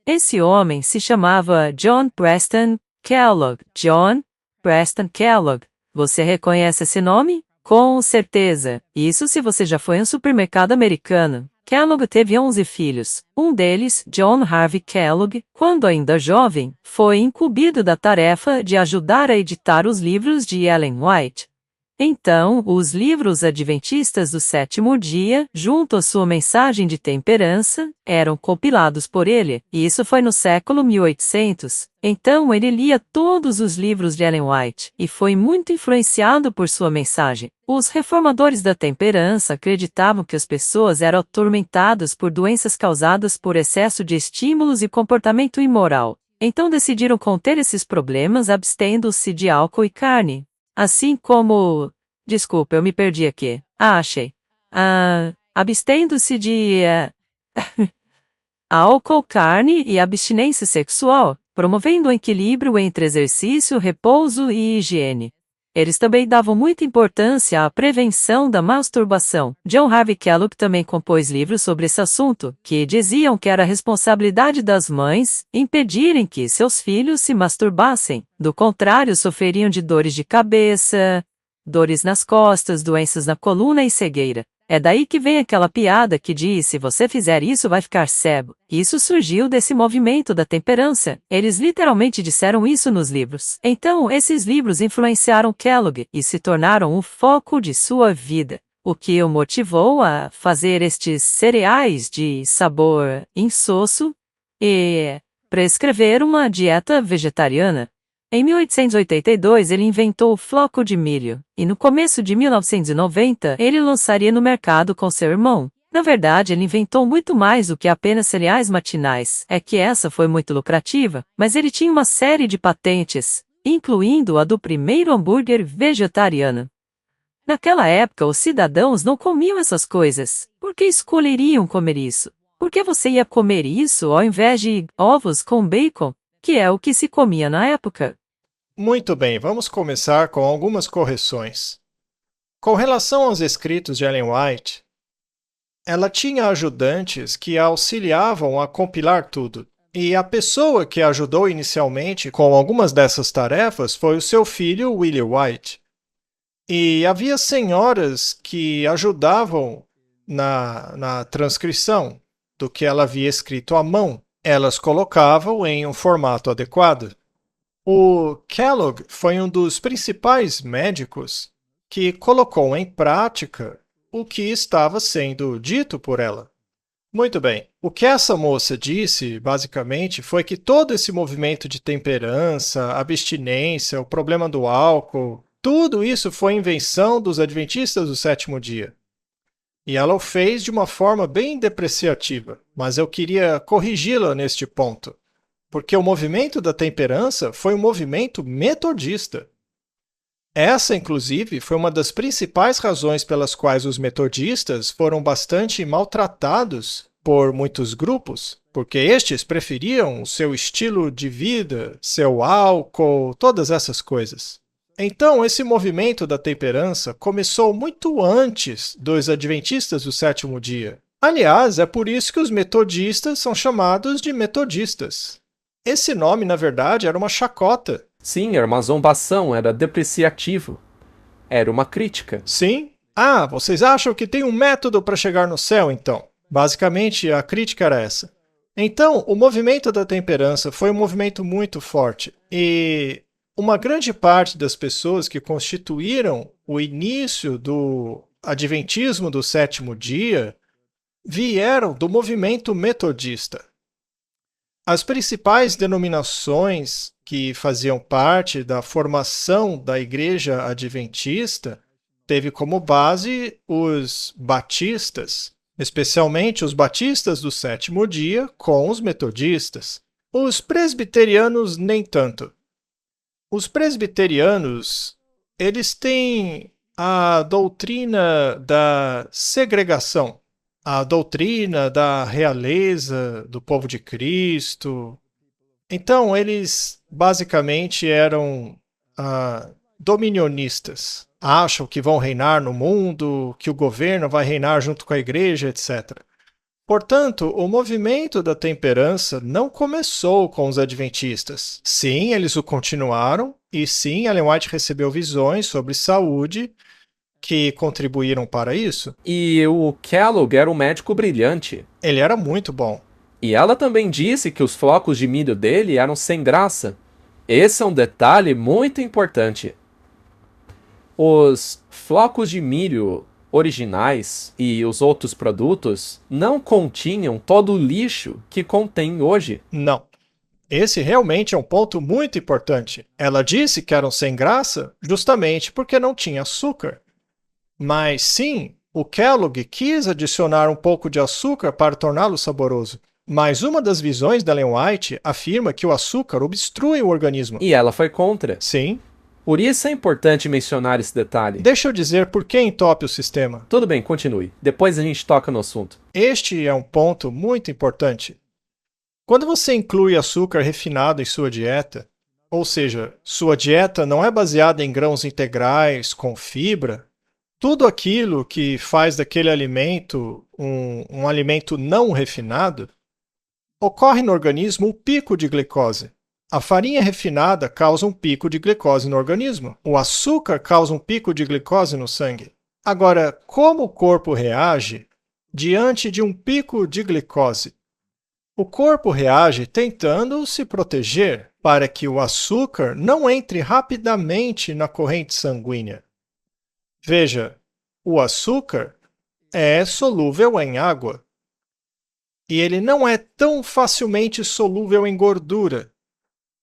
Esse homem se chamava John Preston Kellogg. John Preston Kellogg. Você reconhece esse nome? Com certeza. Isso se você já foi em um supermercado americano. Kellogg teve 11 filhos. Um deles, John Harvey Kellogg, quando ainda jovem, foi incumbido da tarefa de ajudar a editar os livros de Ellen White. Então, os livros adventistas do sétimo dia, junto à sua mensagem de temperança, eram compilados por ele, e isso foi no século 1800. Então, ele lia todos os livros de Ellen White, e foi muito influenciado por sua mensagem. Os reformadores da temperança acreditavam que as pessoas eram atormentadas por doenças causadas por excesso de estímulos e comportamento imoral. Então decidiram conter esses problemas abstendo-se de álcool e carne. Assim como... Desculpa, eu me perdi aqui. Achei. Abstendo-se de... álcool, carne e abstinência sexual, promovendo o equilíbrio entre exercício, repouso e higiene. Eles também davam muita importância à prevenção da masturbação. John Harvey Kellogg também compôs livros sobre esse assunto, que diziam que era responsabilidade das mães impedirem que seus filhos se masturbassem. Do contrário, sofreriam de dores de cabeça, dores nas costas, doenças na coluna e cegueira. É daí que vem aquela piada que diz: se você fizer isso, vai ficar cego. Isso surgiu desse movimento da temperança. Eles literalmente disseram isso nos livros. Então, esses livros influenciaram Kellogg e se tornaram o foco de sua vida. O que o motivou a fazer estes cereais de sabor insosso e prescrever uma dieta vegetariana. Em 1882, ele inventou o floco de milho, e no começo de 1990, ele lançaria no mercado com seu irmão. Na verdade, ele inventou muito mais do que apenas cereais matinais. É que essa foi muito lucrativa, mas ele tinha uma série de patentes, incluindo a do primeiro hambúrguer vegetariano. Naquela época, os cidadãos não comiam essas coisas. Por que escolheriam comer isso? Por que você ia comer isso ao invés de ovos com bacon, que é o que se comia na época? Muito bem, vamos começar com algumas correções. Com relação aos escritos de Ellen White, ela tinha ajudantes que a auxiliavam a compilar tudo. E a pessoa que a ajudou inicialmente com algumas dessas tarefas foi o seu filho, William White. E havia senhoras que ajudavam na transcrição do que ela havia escrito à mão. Elas colocavam em um formato adequado. O Kellogg foi um dos principais médicos que colocou em prática o que estava sendo dito por ela. Muito bem, o que essa moça disse, basicamente, foi que todo esse movimento de temperança, abstinência, o problema do álcool, tudo isso foi invenção dos adventistas do sétimo dia. E ela o fez de uma forma bem depreciativa, mas eu queria corrigi-la neste ponto. Porque o movimento da temperança foi um movimento metodista. Essa, inclusive, foi uma das principais razões pelas quais os metodistas foram bastante maltratados por muitos grupos, porque estes preferiam o seu estilo de vida, seu álcool, todas essas coisas. Então, esse movimento da temperança começou muito antes dos adventistas do sétimo dia. Aliás, é por isso que os metodistas são chamados de metodistas. Esse nome, na verdade, era uma chacota. Sim, era uma zombação, era depreciativo. Era uma crítica. Sim? Ah, vocês acham que tem um método para chegar no céu, então? Basicamente, a crítica era essa. Então, o movimento da temperança foi um movimento muito forte. E uma grande parte das pessoas que constituíram o início do adventismo do sétimo dia vieram do movimento metodista. As principais denominações que faziam parte da formação da Igreja Adventista teve como base os batistas, especialmente os batistas do sétimo dia com os metodistas. Os presbiterianos nem tanto. Os presbiterianos, eles têm a doutrina da segregação, a doutrina da realeza do povo de Cristo. Então, eles basicamente eram dominionistas. Acham que vão reinar no mundo, que o governo vai reinar junto com a igreja, etc. Portanto, o movimento da temperança não começou com os adventistas. Sim, eles o continuaram, e sim, Ellen White recebeu visões sobre saúde que contribuíram para isso. E o Kellogg era um médico brilhante. Ele era muito bom. E ela também disse que os flocos de milho dele eram sem graça. Esse é um detalhe muito importante. Os flocos de milho originais e os outros produtos não continham todo o lixo que contém hoje. Não. Esse realmente é um ponto muito importante. Ela disse que eram sem graça justamente porque não tinha açúcar. Mas sim, o Kellogg quis adicionar um pouco de açúcar para torná-lo saboroso. Mas uma das visões da Ellen White afirma que o açúcar obstrui o organismo. E ela foi contra. Sim. Por isso é importante mencionar esse detalhe. Deixa eu dizer por que entope o sistema. Tudo bem, continue. Depois a gente toca no assunto. Este é um ponto muito importante. Quando você inclui açúcar refinado em sua dieta, ou seja, sua dieta não é baseada em grãos integrais com fibra, tudo aquilo que faz daquele alimento um alimento não refinado, ocorre no organismo um pico de glicose. A farinha refinada causa um pico de glicose no organismo. O açúcar causa um pico de glicose no sangue. Agora, como o corpo reage diante de um pico de glicose? O corpo reage tentando se proteger para que o açúcar não entre rapidamente na corrente sanguínea. Veja, o açúcar é solúvel em água e ele não é tão facilmente solúvel em gordura,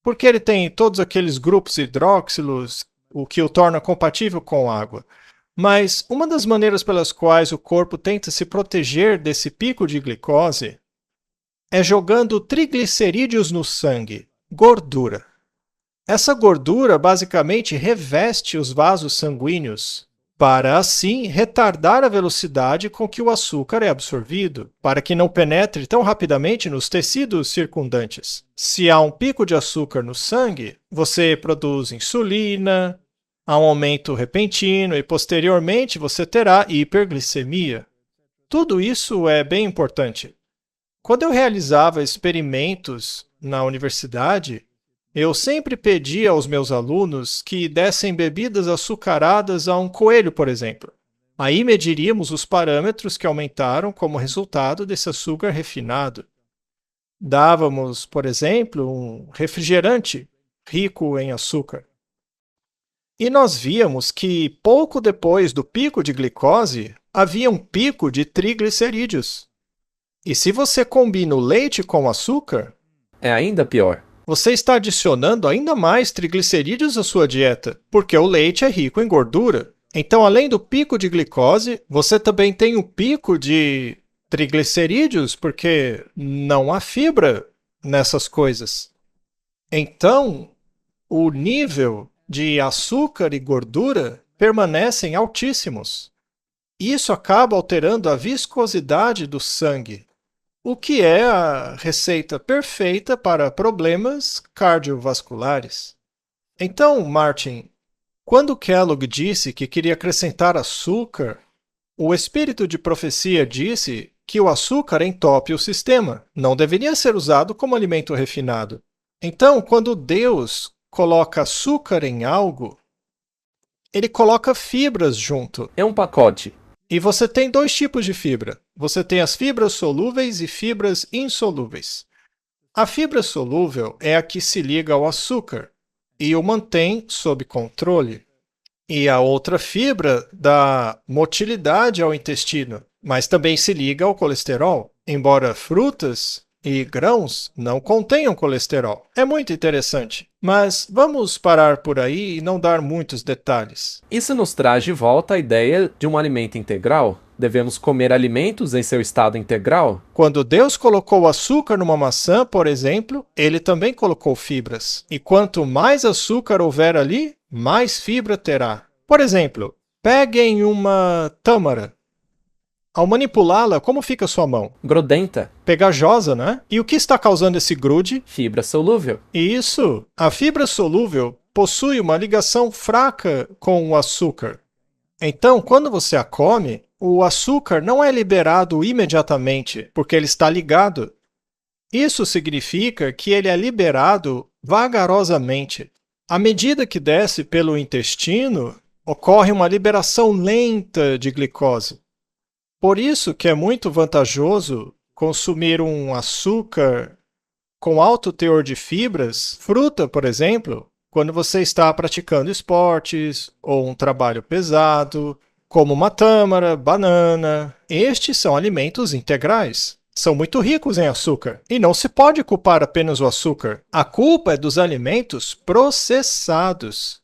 porque ele tem todos aqueles grupos hidróxilos, o que o torna compatível com água. Mas uma das maneiras pelas quais o corpo tenta se proteger desse pico de glicose é jogando triglicerídeos no sangue, gordura. Essa gordura basicamente reveste os vasos sanguíneos para, assim, retardar a velocidade com que o açúcar é absorvido, para que não penetre tão rapidamente nos tecidos circundantes. Se há um pico de açúcar no sangue, você produz insulina, há um aumento repentino e, posteriormente, você terá hiperglicemia. Tudo isso é bem importante. Quando eu realizava experimentos na universidade, eu sempre pedia aos meus alunos que dessem bebidas açucaradas a um coelho, por exemplo. Aí mediríamos os parâmetros que aumentaram como resultado desse açúcar refinado. Dávamos, por exemplo, um refrigerante rico em açúcar. E nós víamos que, pouco depois do pico de glicose, havia um pico de triglicerídeos. E se você combina o leite com açúcar, É ainda pior. você está adicionando ainda mais triglicerídeos à sua dieta, porque o leite é rico em gordura. Então, além do pico de glicose, você também tem o pico de triglicerídeos, porque não há fibra nessas coisas. Então, o nível de açúcar e gordura permanecem altíssimos. Isso acaba alterando a viscosidade do sangue, o que é a receita perfeita para problemas cardiovasculares. Então, Martin, quando Kellogg disse que queria acrescentar açúcar, o espírito de profecia disse que o açúcar entope o sistema, não deveria ser usado como alimento refinado. Então, quando Deus coloca açúcar em algo, ele coloca fibras junto. É um pacote. E você tem dois tipos de fibra. Você tem as fibras solúveis e fibras insolúveis. A fibra solúvel é a que se liga ao açúcar e o mantém sob controle. E a outra fibra dá motilidade ao intestino, mas também se liga ao colesterol, embora frutas e grãos não contenham colesterol. É muito interessante. Mas vamos parar por aí e não dar muitos detalhes. Isso nos traz de volta a ideia de um alimento integral? Devemos comer alimentos em seu estado integral? Quando Deus colocou açúcar numa maçã, por exemplo, ele também colocou fibras. E quanto mais açúcar houver ali, mais fibra terá. Por exemplo, peguem uma tâmara. Ao manipulá-la, como fica a sua mão? Grudenta. Pegajosa, né? E o que está causando esse grude? Fibra solúvel. Isso! A fibra solúvel possui uma ligação fraca com o açúcar. Então, quando você a come, o açúcar não é liberado imediatamente, porque ele está ligado. Isso significa que ele é liberado vagarosamente. À medida que desce pelo intestino, ocorre uma liberação lenta de glicose. Por isso que é muito vantajoso consumir um açúcar com alto teor de fibras, fruta, por exemplo, quando você está praticando esportes ou um trabalho pesado, como uma tâmara, banana. Estes são alimentos integrais. São muito ricos em açúcar. E não se pode culpar apenas o açúcar. A culpa é dos alimentos processados.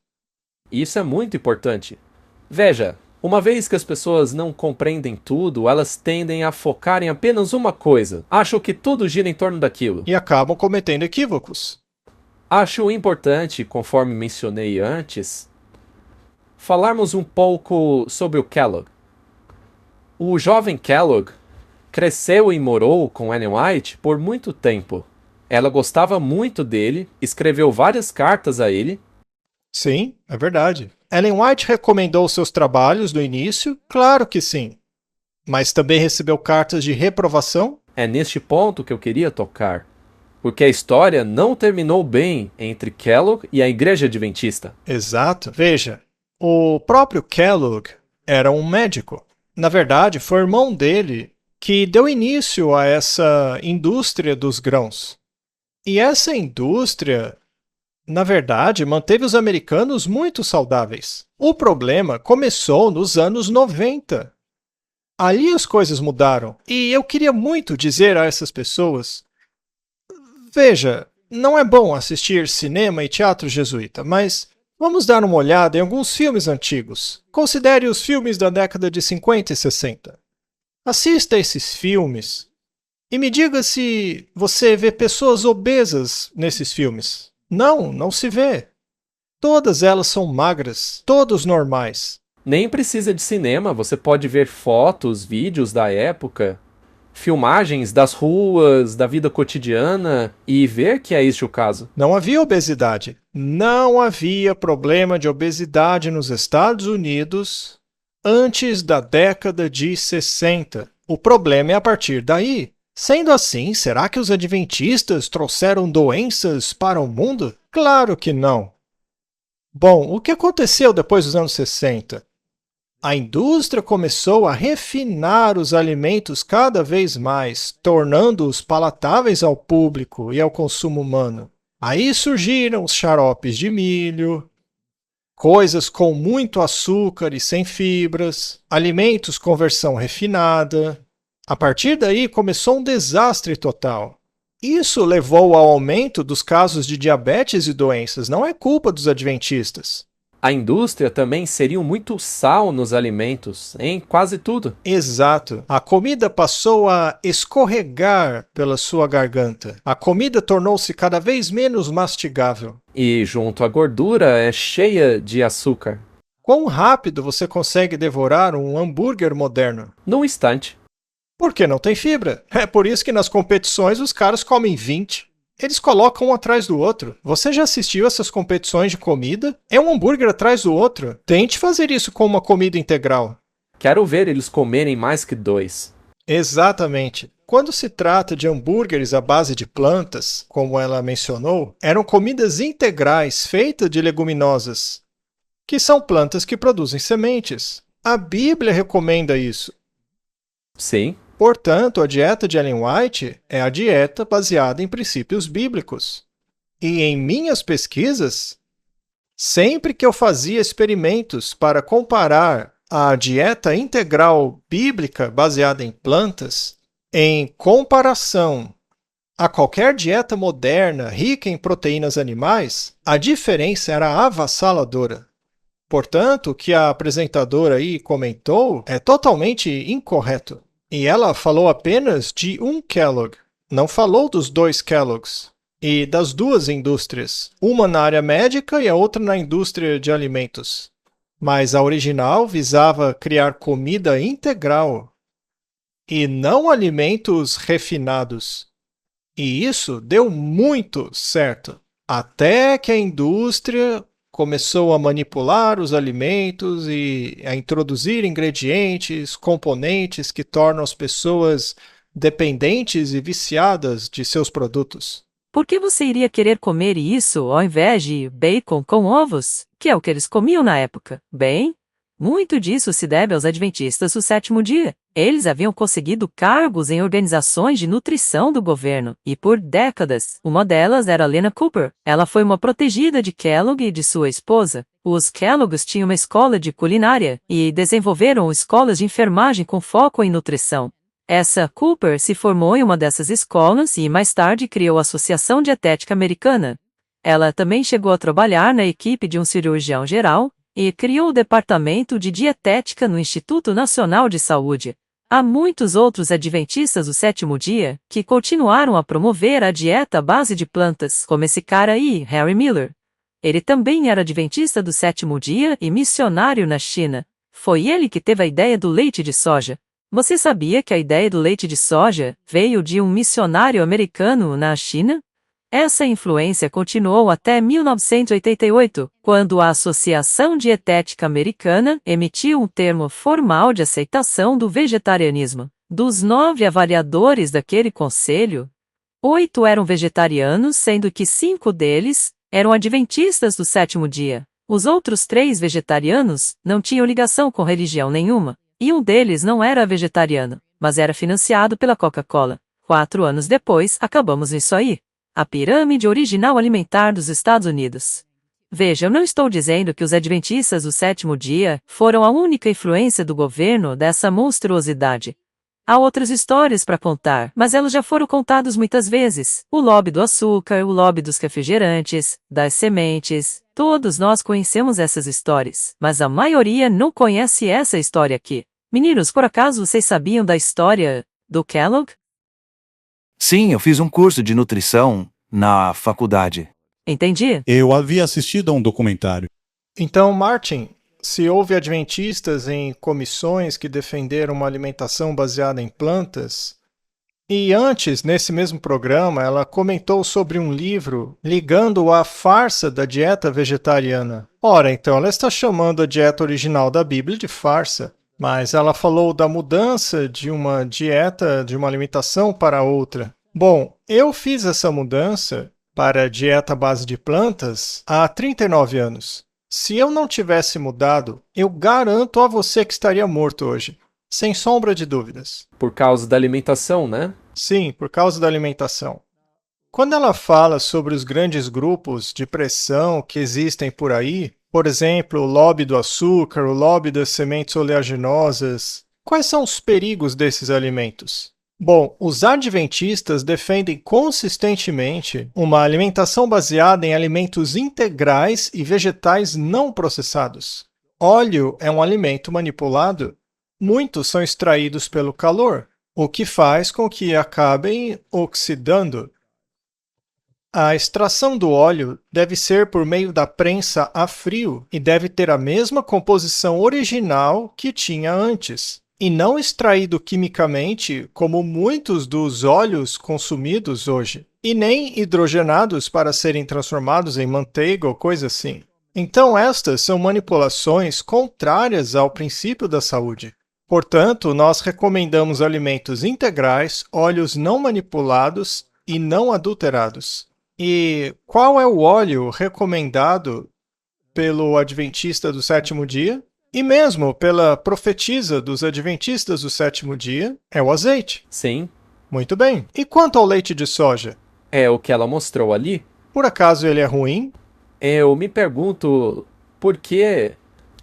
Isso é muito importante. Veja, uma vez que as pessoas não compreendem tudo, elas tendem a focar em apenas uma coisa. Acham que tudo gira em torno daquilo. E acabam cometendo equívocos. Acho importante, conforme mencionei antes, falarmos um pouco sobre o Kellogg. O jovem Kellogg cresceu e morou com Ellen White por muito tempo. Ela gostava muito dele, escreveu várias cartas a ele. Sim, é verdade. Ellen White recomendou seus trabalhos no início? Claro que sim. Mas também recebeu cartas de reprovação? É neste ponto que eu queria tocar, porque a história não terminou bem entre Kellogg e a Igreja Adventista. Exato. Veja, o próprio Kellogg era um médico. Na verdade, foi o irmão dele que deu início a essa indústria dos grãos. E essa indústria, na verdade, manteve os americanos muito saudáveis. O problema começou nos anos 90. Ali as coisas mudaram. E eu queria muito dizer a essas pessoas: veja, não é bom assistir cinema e teatro jesuíta, mas vamos dar uma olhada em alguns filmes antigos. Considere os filmes da década de 50 e 60. Assista a esses filmes e me diga se você vê pessoas obesas nesses filmes. Não, não se vê. Todas elas são magras, todos normais. Nem precisa de cinema, você pode ver fotos, vídeos da época, filmagens das ruas, da vida cotidiana e ver que é este o caso. Não havia obesidade. Não havia problema de obesidade nos Estados Unidos antes da década de 60. O problema é a partir daí. Sendo assim, será que os adventistas trouxeram doenças para o mundo? Claro que não. Bom, o que aconteceu depois dos anos 60? A indústria começou a refinar os alimentos cada vez mais, tornando-os palatáveis ao público e ao consumo humano. Aí surgiram os xaropes de milho, coisas com muito açúcar e sem fibras, alimentos com versão refinada. A partir daí começou um desastre total. Isso levou ao aumento dos casos de diabetes e doenças, não é culpa dos adventistas. A indústria também inseriu muito sal nos alimentos, em quase tudo. Exato. A comida passou a escorregar pela sua garganta. A comida tornou-se cada vez menos mastigável. E junto à gordura é cheia de açúcar. Quão rápido você consegue devorar um hambúrguer moderno? Num instante. Porque não tem fibra. É por isso que nas competições os caras comem 20. Eles colocam um atrás do outro. Você já assistiu essas competições de comida? É um hambúrguer atrás do outro. Tente fazer isso com uma comida integral. Quero ver eles comerem mais que 2. Exatamente. Quando se trata de hambúrgueres à base de plantas, como ela mencionou, eram comidas integrais feitas de leguminosas, que são plantas que produzem sementes. A Bíblia recomenda isso. Sim. Portanto, a dieta de Ellen White é a dieta baseada em princípios bíblicos. E em minhas pesquisas, sempre que eu fazia experimentos para comparar a dieta integral bíblica baseada em plantas, em comparação a qualquer dieta moderna rica em proteínas animais, a diferença era avassaladora. Portanto, o que a apresentadora aí comentou é totalmente incorreto. E ela falou apenas de um Kellogg, não falou dos 2 Kellogg's e das 2 indústrias, uma na área médica e a outra na indústria de alimentos. Mas a original visava criar comida integral e não alimentos refinados. E isso deu muito certo, até que a indústria começou a manipular os alimentos e a introduzir ingredientes, componentes que tornam as pessoas dependentes e viciadas de seus produtos. Por que você iria querer comer isso ao invés de bacon com ovos, que é o que eles comiam na época? Bem, muito disso se deve aos adventistas do sétimo dia. Eles haviam conseguido cargos em organizações de nutrição do governo, e por décadas, uma delas era Lena Cooper. Ela foi uma protegida de Kellogg e de sua esposa. Os Kelloggs tinham uma escola de culinária, e desenvolveram escolas de enfermagem com foco em nutrição. Essa Cooper se formou em uma dessas escolas e mais tarde criou a Associação Dietética Americana. Ela também chegou a trabalhar na equipe de um cirurgião geral, e criou o Departamento de Dietética no Instituto Nacional de Saúde. Há muitos outros adventistas do sétimo dia que continuaram a promover a dieta à base de plantas, como esse cara aí, Harry Miller. Ele também era adventista do sétimo dia e missionário na China. Foi ele que teve a ideia do leite de soja. Você sabia que a ideia do leite de soja veio de um missionário americano na China? Essa influência continuou até 1988, quando a Associação Dietética Americana emitiu um termo formal de aceitação do vegetarianismo. Dos 9 avaliadores daquele conselho, 8 eram vegetarianos, sendo que 5 deles eram adventistas do sétimo dia. Os outros 3 vegetarianos não tinham ligação com religião nenhuma, e um deles não era vegetariano, mas era financiado pela Coca-Cola. 4 anos depois, acabamos nisso aí. A pirâmide original alimentar dos Estados Unidos. Veja, eu não estou dizendo que os adventistas do 7º dia foram a única influência do governo dessa monstruosidade. Há outras histórias para contar, mas elas já foram contadas muitas vezes. O lobby do açúcar, o lobby dos refrigerantes, das sementes. Todos nós conhecemos essas histórias, mas a maioria não conhece essa história aqui. Meninos, por acaso vocês sabiam da história do Kellogg? Sim, eu fiz um curso de nutrição na faculdade. Entendi. Eu havia assistido a um documentário. Então, Martin, se houve adventistas em comissões que defenderam uma alimentação baseada em plantas, e antes, nesse mesmo programa, ela comentou sobre um livro ligando à farsa da dieta vegetariana. Ora, então ela está chamando a dieta original da Bíblia de farsa, mas ela falou da mudança de uma dieta, de uma alimentação para outra. Bom, eu fiz essa mudança para a dieta à base de plantas há 39 anos. Se eu não tivesse mudado, eu garanto a você que estaria morto hoje. Sem sombra de dúvidas. Por causa da alimentação, né? Sim, por causa da alimentação. Quando ela fala sobre os grandes grupos de pressão que existem por aí, por exemplo, o lobby do açúcar, o lobby das sementes oleaginosas, quais são os perigos desses alimentos? Bom, os adventistas defendem consistentemente uma alimentação baseada em alimentos integrais e vegetais não processados. Óleo é um alimento manipulado. Muitos são extraídos pelo calor, o que faz com que acabem oxidando. A extração do óleo deve ser por meio da prensa a frio e deve ter a mesma composição original que tinha antes, e não extraído quimicamente como muitos dos óleos consumidos hoje, e nem hidrogenados para serem transformados em manteiga ou coisa assim. Então, estas são manipulações contrárias ao princípio da saúde. Portanto, nós recomendamos alimentos integrais, óleos não manipulados e não adulterados. E qual é o óleo recomendado pelo Adventista do 7º dia? E mesmo pela profetisa dos Adventistas do 7º dia? É o azeite. Sim. Muito bem. E quanto ao leite de soja? É o que ela mostrou ali. Por acaso ele é ruim? Eu me pergunto por que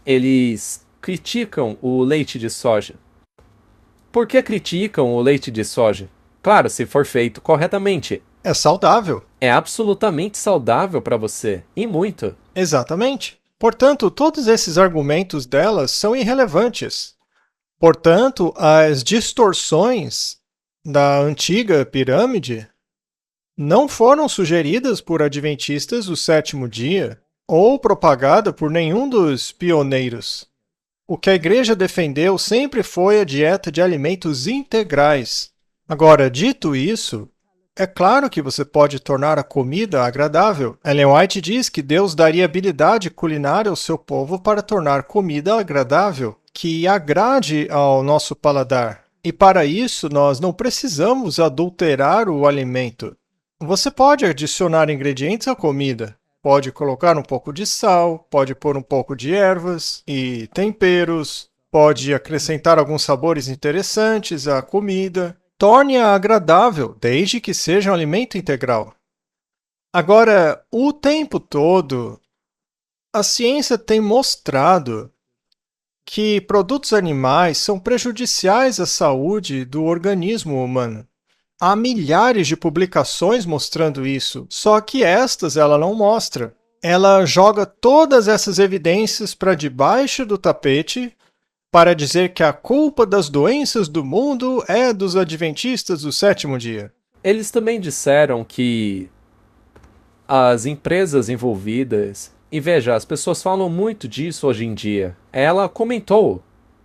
eles criticam o leite de soja. Por que criticam o leite de soja? Claro, se for feito corretamente. É saudável. É absolutamente saudável para você. E muito. Exatamente. Portanto, todos esses argumentos delas são irrelevantes. Portanto, as distorções da antiga pirâmide não foram sugeridas por adventistas do 7º dia ou propagada por nenhum dos pioneiros. O que a igreja defendeu sempre foi a dieta de alimentos integrais. Agora, dito isso, é claro que você pode tornar a comida agradável. Ellen White diz que Deus daria habilidade culinária ao seu povo para tornar comida agradável, que agrade ao nosso paladar. E para isso, nós não precisamos adulterar o alimento. Você pode adicionar ingredientes à comida. Pode colocar um pouco de sal, pode pôr um pouco de ervas e temperos, pode acrescentar alguns sabores interessantes à comida. Torne-a agradável, desde que seja um alimento integral. Agora, o tempo todo, a ciência tem mostrado que produtos animais são prejudiciais à saúde do organismo humano. Há milhares de publicações mostrando isso, só que estas ela não mostra. Ela joga todas essas evidências para debaixo do tapete para dizer que a culpa das doenças do mundo é dos adventistas do 7º dia. Eles também disseram que as empresas envolvidas... E veja, as pessoas falam muito disso hoje em dia. Ela comentou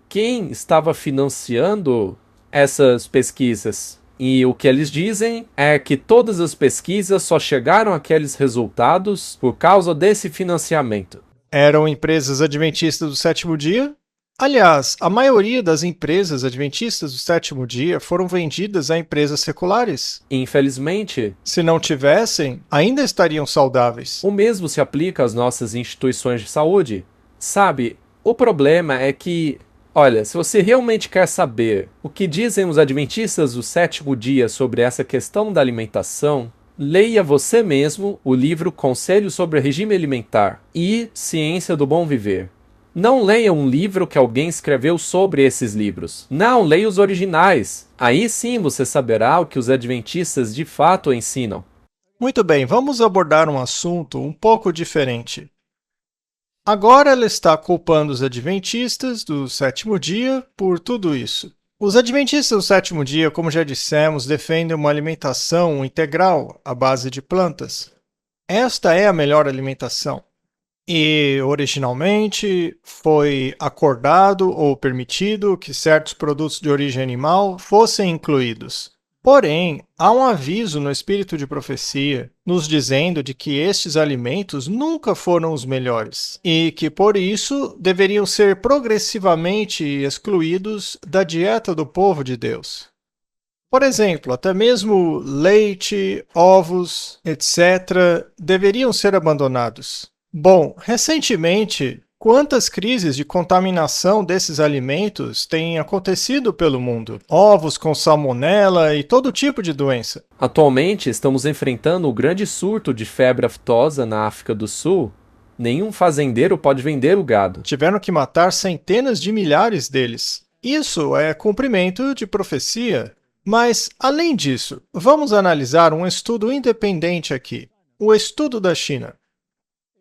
quem estava financiando essas pesquisas. E o que eles dizem é que todas as pesquisas só chegaram àqueles resultados por causa desse financiamento. Eram empresas adventistas do 7º dia? Aliás, a maioria das empresas adventistas do sétimo dia foram vendidas a empresas seculares. Infelizmente, Se não tivessem, ainda estariam saudáveis. o mesmo se aplica às nossas instituições de saúde. Sabe, o problema é que, olha, se você realmente quer saber o que dizem os adventistas do sétimo dia sobre essa questão da alimentação, leia você mesmo o livro Conselhos sobre Regime Alimentar e Ciência do Bom Viver. Não leia um livro que alguém escreveu sobre esses livros. Não, leia os originais. Aí sim você saberá o que os adventistas de fato ensinam. Muito bem, vamos abordar um assunto um pouco diferente. Agora ela está culpando os adventistas do sétimo dia por tudo isso. Os adventistas do sétimo dia, como já dissemos, defendem uma alimentação integral à base de plantas. Esta é a melhor alimentação. E, originalmente, foi acordado ou permitido que certos produtos de origem animal fossem incluídos. Porém, há um aviso no espírito de profecia nos dizendo de que estes alimentos nunca foram os melhores e que, por isso, deveriam ser progressivamente excluídos da dieta do povo de Deus. Por exemplo, até mesmo leite, ovos, etc., deveriam ser abandonados. Bom, recentemente, quantas crises de contaminação desses alimentos têm acontecido pelo mundo? Ovos com salmonela e todo tipo de doença. Atualmente, estamos enfrentando o grande surto de febre aftosa na África do Sul. Nenhum fazendeiro pode vender o gado. Tiveram que matar centenas de milhares deles. Isso é cumprimento de profecia. Mas, além disso, vamos analisar um estudo independente aqui. O estudo da China.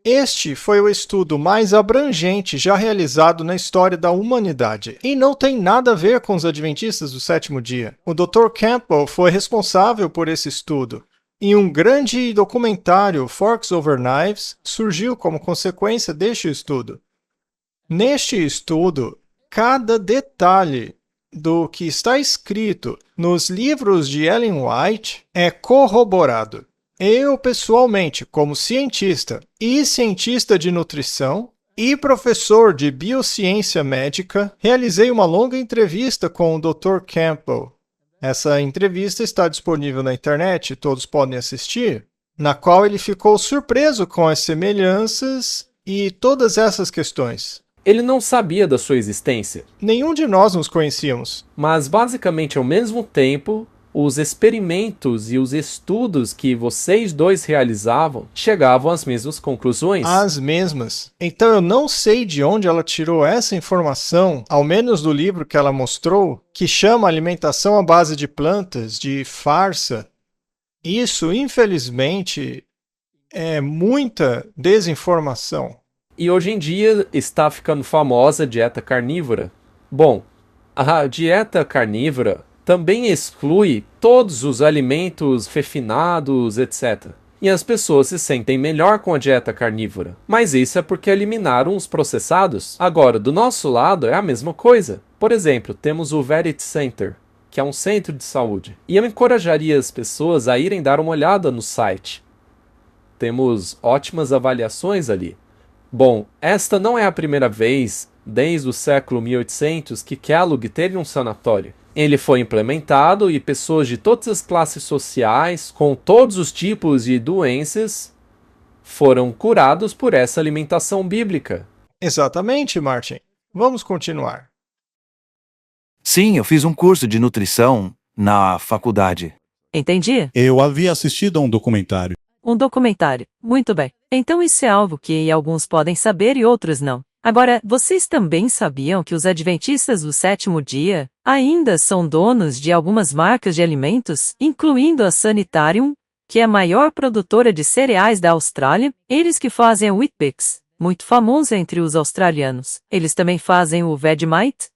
Este foi o estudo mais abrangente já realizado na história da humanidade e não tem nada a ver com os adventistas do sétimo dia. O Dr. Campbell foi responsável por esse estudo e um grande documentário, Forks Over Knives, surgiu como consequência deste estudo. Neste estudo, cada detalhe do que está escrito nos livros de Ellen White é corroborado. Eu, pessoalmente, como cientista e cientista de nutrição e professor de biociência médica, realizei uma longa entrevista com o Dr. Campbell. Essa entrevista está disponível na internet, todos podem assistir, na qual ele ficou surpreso com as semelhanças e todas essas questões. Ele não sabia da sua existência, Nenhum de nós nos conhecíamos. mas basicamente ao mesmo tempo, os experimentos e os estudos que vocês dois realizavam chegavam às mesmas conclusões. As mesmas. Então eu não sei de onde ela tirou essa informação, ao menos do livro que ela mostrou, que chama alimentação à base de plantas de farsa. Isso, infelizmente, é muita desinformação. E hoje em dia está ficando famosa a dieta carnívora. Bom, a dieta carnívora também exclui todos os alimentos refinados, etc. E as pessoas se sentem melhor com a dieta carnívora. Mas isso é porque eliminaram os processados. Agora, do nosso lado é a mesma coisa. Por exemplo, temos o Verity Center, que é um centro de saúde. E eu encorajaria as pessoas a irem dar uma olhada no site. Temos ótimas avaliações ali. Bom, esta não é a primeira vez, desde o século 1800, que Kellogg teve um sanatório. Ele foi implementado e pessoas de todas as classes sociais, com todos os tipos de doenças, foram curados por essa alimentação bíblica. Exatamente, Martin. Vamos continuar. Sim, eu fiz um curso de nutrição na faculdade. Entendi? Eu havia assistido a um documentário. Um documentário. Muito bem. Então isso é algo que alguns podem saber e outros não. Agora, vocês também sabiam que os adventistas do sétimo dia ainda são donos de algumas marcas de alimentos, incluindo a Sanitarium, que é a maior produtora de cereais da Austrália, eles que fazem a Weet-Bix, muito famoso entre os australianos. Eles também fazem o Vegemite.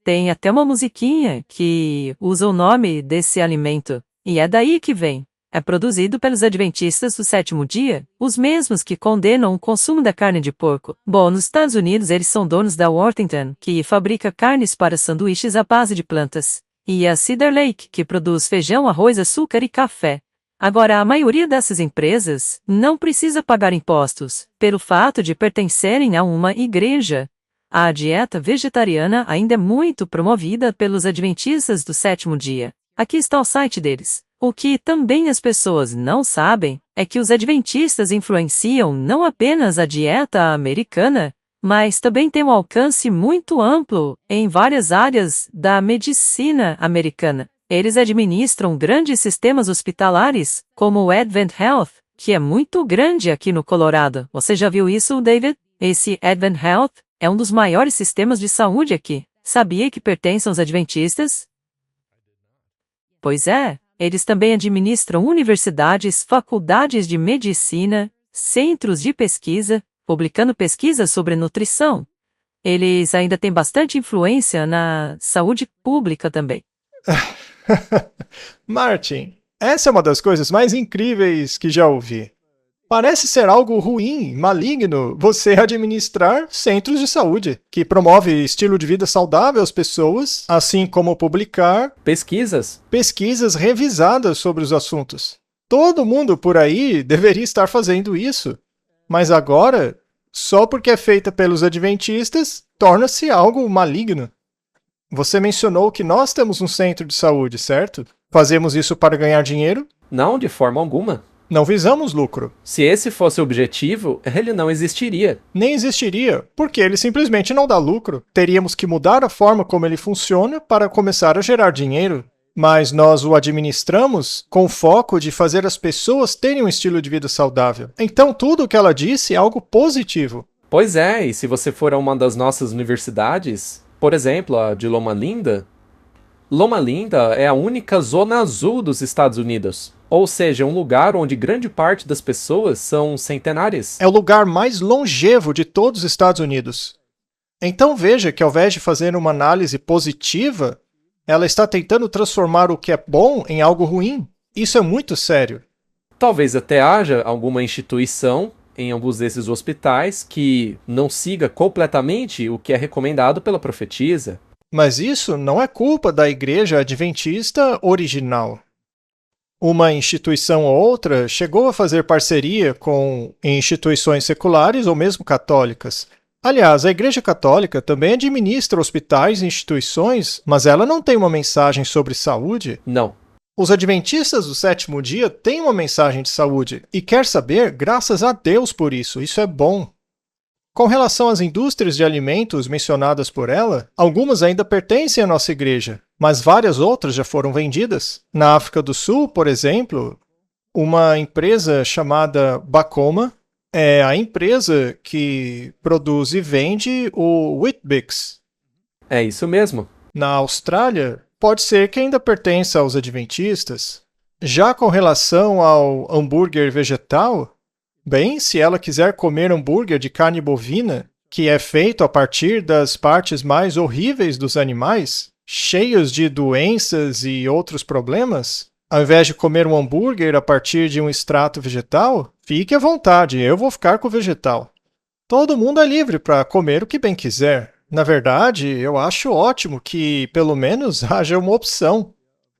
Tem até uma musiquinha que usa o nome desse alimento, e é daí que vem. É produzido pelos adventistas do sétimo dia, os mesmos que condenam o consumo da carne de porco. Bom, nos Estados Unidos eles são donos da Worthington, que fabrica carnes para sanduíches à base de plantas, e a Cedar Lake, que produz feijão, arroz, açúcar e café. Agora, a maioria dessas empresas não precisa pagar impostos, pelo fato de pertencerem a uma igreja. A dieta vegetariana ainda é muito promovida pelos adventistas do sétimo dia. Aqui está o site deles. O que também as pessoas não sabem é que os adventistas influenciam não apenas a dieta americana, mas também têm um alcance muito amplo em várias áreas da medicina americana. Eles administram grandes sistemas hospitalares, como o Advent Health, que é muito grande aqui no Colorado. Você já viu isso, David? Esse Advent Health é um dos maiores sistemas de saúde aqui. Sabia que pertence aos adventistas? Pois é, eles também administram universidades, faculdades de medicina, centros de pesquisa, publicando pesquisas sobre nutrição. Eles ainda têm bastante influência na saúde pública também. Martin, essa é uma das coisas mais incríveis que já ouvi. Parece ser algo ruim, maligno, você administrar centros de saúde, que promove estilo de vida saudável às pessoas, assim como publicar Pesquisas? pesquisas revisadas sobre os assuntos. Todo mundo por aí deveria estar fazendo isso. Mas agora, só porque é feita pelos adventistas, torna-se algo maligno. Você mencionou que nós temos um centro de saúde, certo? Fazemos isso para ganhar dinheiro? Não, de forma alguma. Não visamos lucro. Se esse fosse o objetivo, ele não existiria. Nem existiria, porque ele simplesmente não dá lucro. Teríamos que mudar a forma como ele funciona para começar a gerar dinheiro. Mas nós o administramos com o foco de fazer as pessoas terem um estilo de vida saudável. Então tudo o que ela disse é algo positivo. Pois é, e se você for a uma das nossas universidades, por exemplo, a de Loma Linda, Loma Linda é a única zona azul dos Estados Unidos. Ou seja, um lugar onde grande parte das pessoas são centenárias. É o lugar mais longevo de todos os Estados Unidos. Então veja que ao invés de fazer uma análise positiva, ela está tentando transformar o que é bom em algo ruim. Isso é muito sério. Talvez até haja alguma instituição em alguns desses hospitais que não siga completamente o que é recomendado pela profetisa. Mas isso não é culpa da Igreja Adventista original. Uma instituição ou outra chegou a fazer parceria com instituições seculares ou mesmo católicas. Aliás, a Igreja Católica também administra hospitais e instituições, mas ela não tem uma mensagem sobre saúde. Não. Os adventistas do sétimo dia têm uma mensagem de saúde e quer saber, graças a Deus por isso, isso é bom. Com relação às indústrias de alimentos mencionadas por ela, algumas ainda pertencem à nossa igreja, mas várias outras já foram vendidas. Na África do Sul, por exemplo, uma empresa chamada Bacoma é a empresa que produz e vende o Weet-Bix. É isso mesmo. Na Austrália, pode ser que ainda pertença aos adventistas. Já com relação ao hambúrguer vegetal, bem, se ela quiser comer hambúrguer de carne bovina, que é feito a partir das partes mais horríveis dos animais, cheios de doenças e outros problemas, ao invés de comer um hambúrguer a partir de um extrato vegetal, fique à vontade, eu vou ficar com o vegetal. Todo mundo é livre para comer o que bem quiser. Na verdade, eu acho ótimo que, pelo menos, haja uma opção,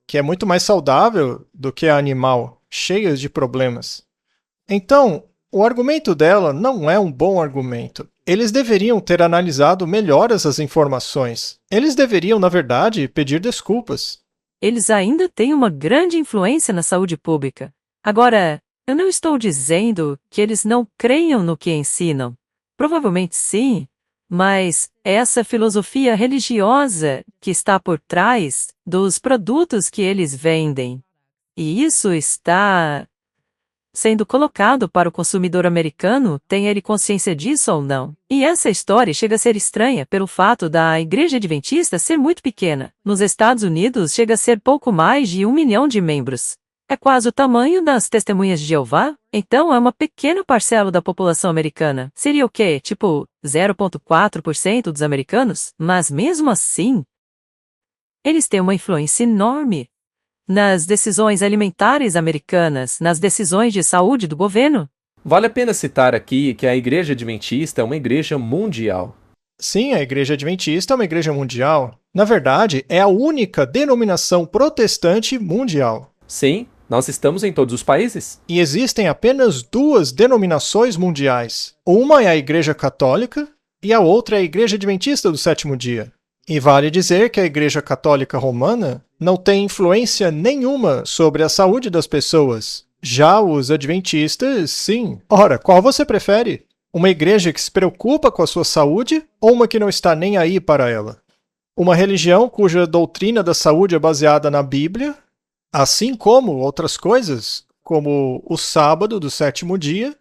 que é muito mais saudável do que a animal, cheia de problemas. Então, o argumento dela não é um bom argumento. Eles deveriam ter analisado melhor essas informações. Eles deveriam, na verdade, pedir desculpas. Eles ainda têm uma grande influência na saúde pública. Agora, eu não estou dizendo que eles não creiam no que ensinam. Provavelmente sim, mas essa filosofia religiosa que está por trás dos produtos que eles vendem. E isso está sendo colocado para o consumidor americano, tem ele consciência disso ou não? E essa história chega a ser estranha pelo fato da Igreja Adventista ser muito pequena. Nos Estados Unidos chega a ser pouco mais de 1 milhão de membros. É quase o tamanho das Testemunhas de Jeová? Então é uma pequena parcela da população americana. Seria o quê? Tipo 0,4% dos americanos? Mas mesmo assim, eles têm uma influência enorme nas decisões alimentares americanas, nas decisões de saúde do governo. Vale a pena citar aqui que a Igreja Adventista é uma igreja mundial. Sim, a Igreja Adventista é uma igreja mundial. Na verdade, é a única denominação protestante mundial. Sim, nós estamos em todos os países. E existem apenas 2 denominações mundiais. Uma é a Igreja Católica e a outra é a Igreja Adventista do Sétimo Dia. E vale dizer que a Igreja Católica Romana não tem influência nenhuma sobre a saúde das pessoas. Já os adventistas, sim. Ora, qual você prefere? Uma igreja que se preocupa com a sua saúde ou uma que não está nem aí para ela? Uma religião cuja doutrina da saúde é baseada na Bíblia, assim como outras coisas, como o sábado do sétimo dia,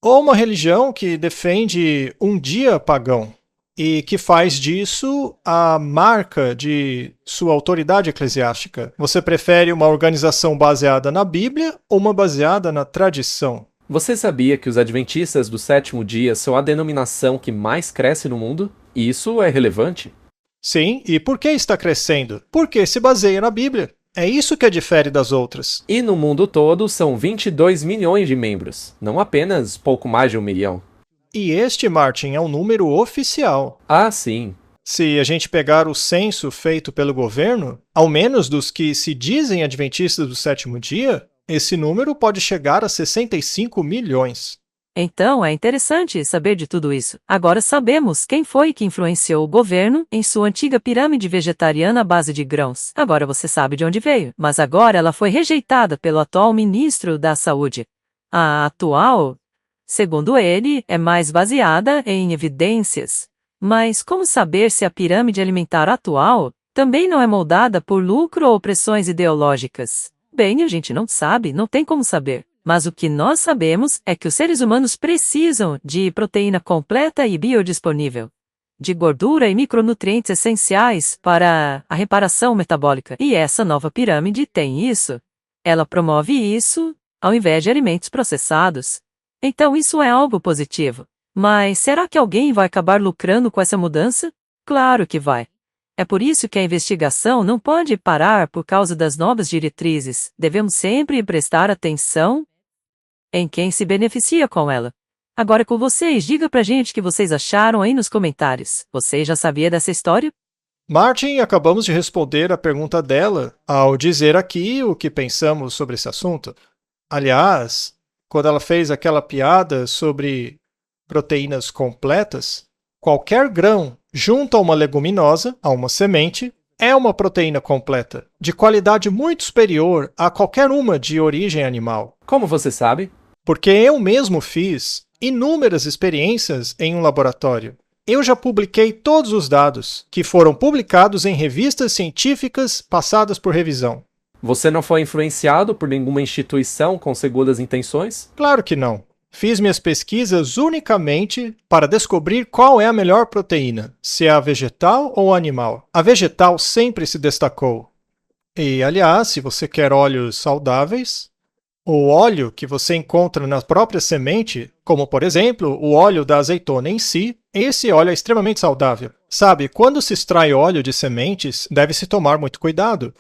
ou uma religião que defende um dia pagão e que faz disso a marca de sua autoridade eclesiástica. Você prefere uma organização baseada na Bíblia ou uma baseada na tradição? Você sabia que os adventistas do sétimo dia são a denominação que mais cresce no mundo? E isso é relevante? Sim, e por que está crescendo? Porque se baseia na Bíblia. É isso que a difere das outras. E no mundo todo são 22 milhões de membros, não apenas pouco mais de 1 milhão. E este, Martin, é um número oficial. Ah, sim. Se a gente pegar o censo feito pelo governo, ao menos dos que se dizem adventistas do sétimo dia, esse número pode chegar a 65 milhões. Então, é interessante saber de tudo isso. Agora sabemos quem foi que influenciou o governo em sua antiga pirâmide vegetariana à base de grãos. Agora você sabe de onde veio. Mas agora ela foi rejeitada pelo atual ministro da Saúde. A atual, segundo ele, é mais baseada em evidências. Mas como saber se a pirâmide alimentar atual também não é moldada por lucro ou pressões ideológicas? Bem, a gente não sabe, não tem como saber. Mas o que nós sabemos é que os seres humanos precisam de proteína completa e biodisponível, de gordura e micronutrientes essenciais para a reparação metabólica. E essa nova pirâmide tem isso. Ela promove isso ao invés de alimentos processados. Então isso é algo positivo. Mas será que alguém vai acabar lucrando com essa mudança? Claro que vai. É por isso que a investigação não pode parar por causa das novas diretrizes. Devemos sempre prestar atenção em quem se beneficia com ela. Agora com vocês, diga pra gente o que vocês acharam aí nos comentários. Você já sabia dessa história? Martin, acabamos de responder a pergunta dela ao dizer aqui o que pensamos sobre esse assunto. Aliás, quando ela fez aquela piada sobre proteínas completas, qualquer grão junto a uma leguminosa, a uma semente, é uma proteína completa, de qualidade muito superior a qualquer uma de origem animal. Como você sabe? Porque eu mesmo fiz inúmeras experiências em um laboratório. Eu já publiquei todos os dados que foram publicados em revistas científicas passadas por revisão. Você não foi influenciado por nenhuma instituição com segundas intenções? Claro que não. Fiz minhas pesquisas unicamente para descobrir qual é a melhor proteína, se é a vegetal ou a animal. A vegetal sempre se destacou. E, aliás, se você quer óleos saudáveis, o óleo que você encontra na própria semente, como por exemplo o óleo da azeitona em si, esse óleo é extremamente saudável. Sabe, quando se extrai óleo de sementes, deve-se tomar muito cuidado.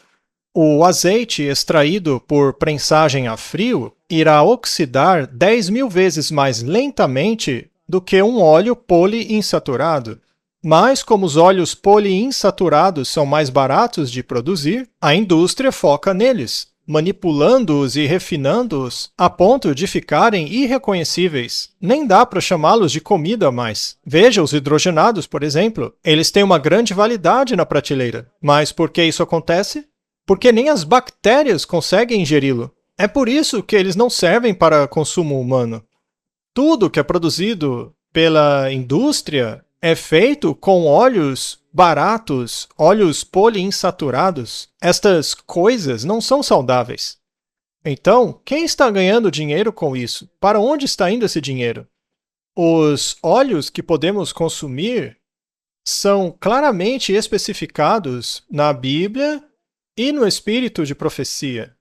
O azeite extraído por prensagem a frio irá oxidar 10.000 vezes mais lentamente do que um óleo poliinsaturado. Mas como os óleos poliinsaturados são mais baratos de produzir, a indústria foca neles, manipulando-os e refinando-os a ponto de ficarem irreconhecíveis. Nem dá para chamá-los de comida mais. Veja os hidrogenados, por exemplo. Eles têm uma grande validade na prateleira. Mas por que isso acontece? Porque nem as bactérias conseguem ingeri-lo. É por isso que eles não servem para consumo humano. Tudo que é produzido pela indústria é feito com óleos baratos, óleos poliinsaturados. Estas coisas não são saudáveis. Então, quem está ganhando dinheiro com isso? Para onde está indo esse dinheiro? Os óleos que podemos consumir são claramente especificados na Bíblia e no espírito de profecia.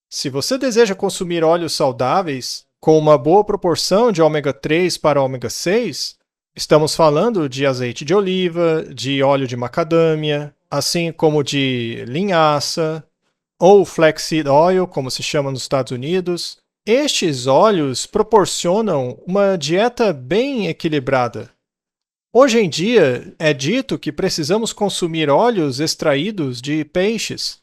Se você deseja consumir óleos saudáveis com uma boa proporção de ômega 3 para ômega 6, estamos falando de azeite de oliva, de óleo de macadâmia, assim como de linhaça, ou flaxseed oil, como se chama nos Estados Unidos. Estes óleos proporcionam uma dieta bem equilibrada. Hoje em dia, é dito que precisamos consumir óleos extraídos de peixes.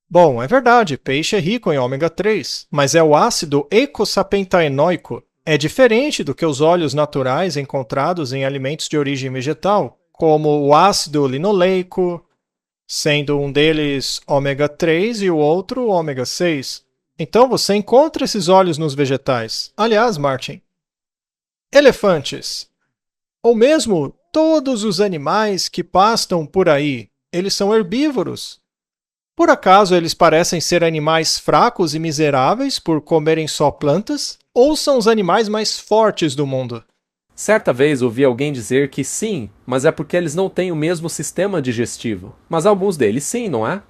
Bom, é verdade, peixe é rico em ômega 3, mas é o ácido eicosapentaenoico. É diferente do que os óleos naturais encontrados em alimentos de origem vegetal, como o ácido linoleico, sendo um deles ômega 3 e o outro ômega 6. Então você encontra esses óleos nos vegetais. Aliás, Martin, elefantes, ou mesmo todos os animais que pastam por aí, eles são herbívoros. Por acaso eles parecem ser animais fracos e miseráveis por comerem só plantas? Ou são os animais mais fortes do mundo? Certa vez ouvi alguém dizer que sim, mas é porque eles não têm o mesmo sistema digestivo. Mas alguns deles sim, não é?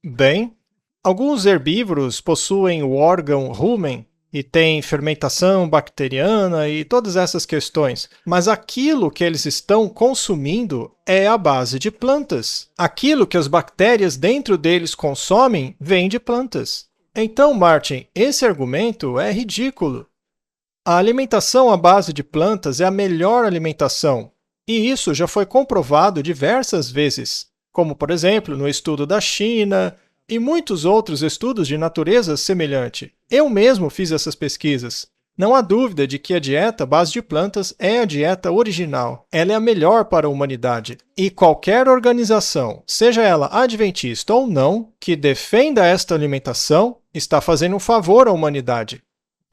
Bem, alguns herbívoros possuem o órgão rumen e têm fermentação bacteriana e todas essas questões, mas aquilo que eles estão consumindo é a base de plantas. Aquilo que as bactérias dentro deles consomem vem de plantas. Então, Martin, esse argumento é ridículo. A alimentação à base de plantas é a melhor alimentação, e isso já foi comprovado diversas vezes, como, por exemplo, no estudo da China e muitos outros estudos de natureza semelhante. Eu mesmo fiz essas pesquisas. Não há dúvida de que a dieta à base de plantas é a dieta original. Ela é a melhor para a humanidade. E qualquer organização, seja ela adventista ou não, que defenda esta alimentação, está fazendo um favor à humanidade.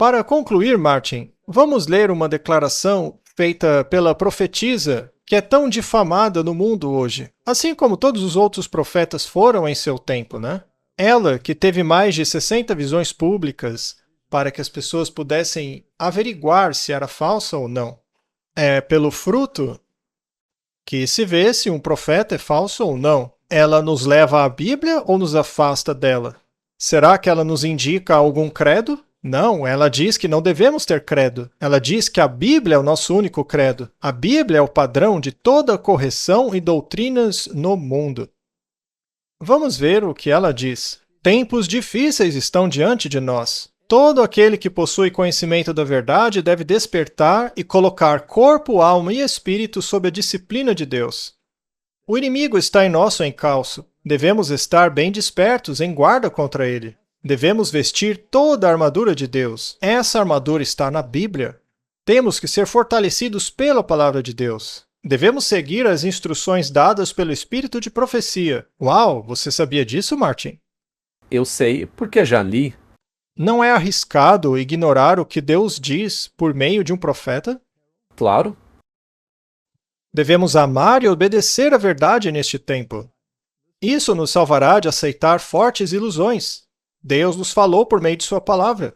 Para concluir, Martin, vamos ler uma declaração feita pela profetisa que é tão difamada no mundo hoje, assim como todos os outros profetas foram em seu tempo, né? Ela, que teve mais de 60 visões públicas para que as pessoas pudessem averiguar se era falsa ou não. É pelo fruto que se vê se um profeta é falso ou não. Ela nos leva à Bíblia ou nos afasta dela? Será que ela nos indica algum credo? Não, ela diz que não devemos ter credo. Ela diz que a Bíblia é o nosso único credo. A Bíblia é o padrão de toda correção e doutrinas no mundo. Vamos ver o que ela diz. Tempos difíceis estão diante de nós. Todo aquele que possui conhecimento da verdade deve despertar e colocar corpo, alma e espírito sob a disciplina de Deus. O inimigo está em nosso encalço. Devemos estar bem despertos, em guarda contra ele. Devemos vestir toda a armadura de Deus. Essa armadura está na Bíblia. Temos que ser fortalecidos pela palavra de Deus. Devemos seguir as instruções dadas pelo Espírito de profecia. Uau, você sabia disso, Martin? Eu sei, porque já li. Não é arriscado ignorar o que Deus diz por meio de um profeta? Claro. Devemos amar e obedecer a verdade neste tempo. Isso nos salvará de aceitar fortes ilusões. Deus nos falou por meio de sua palavra.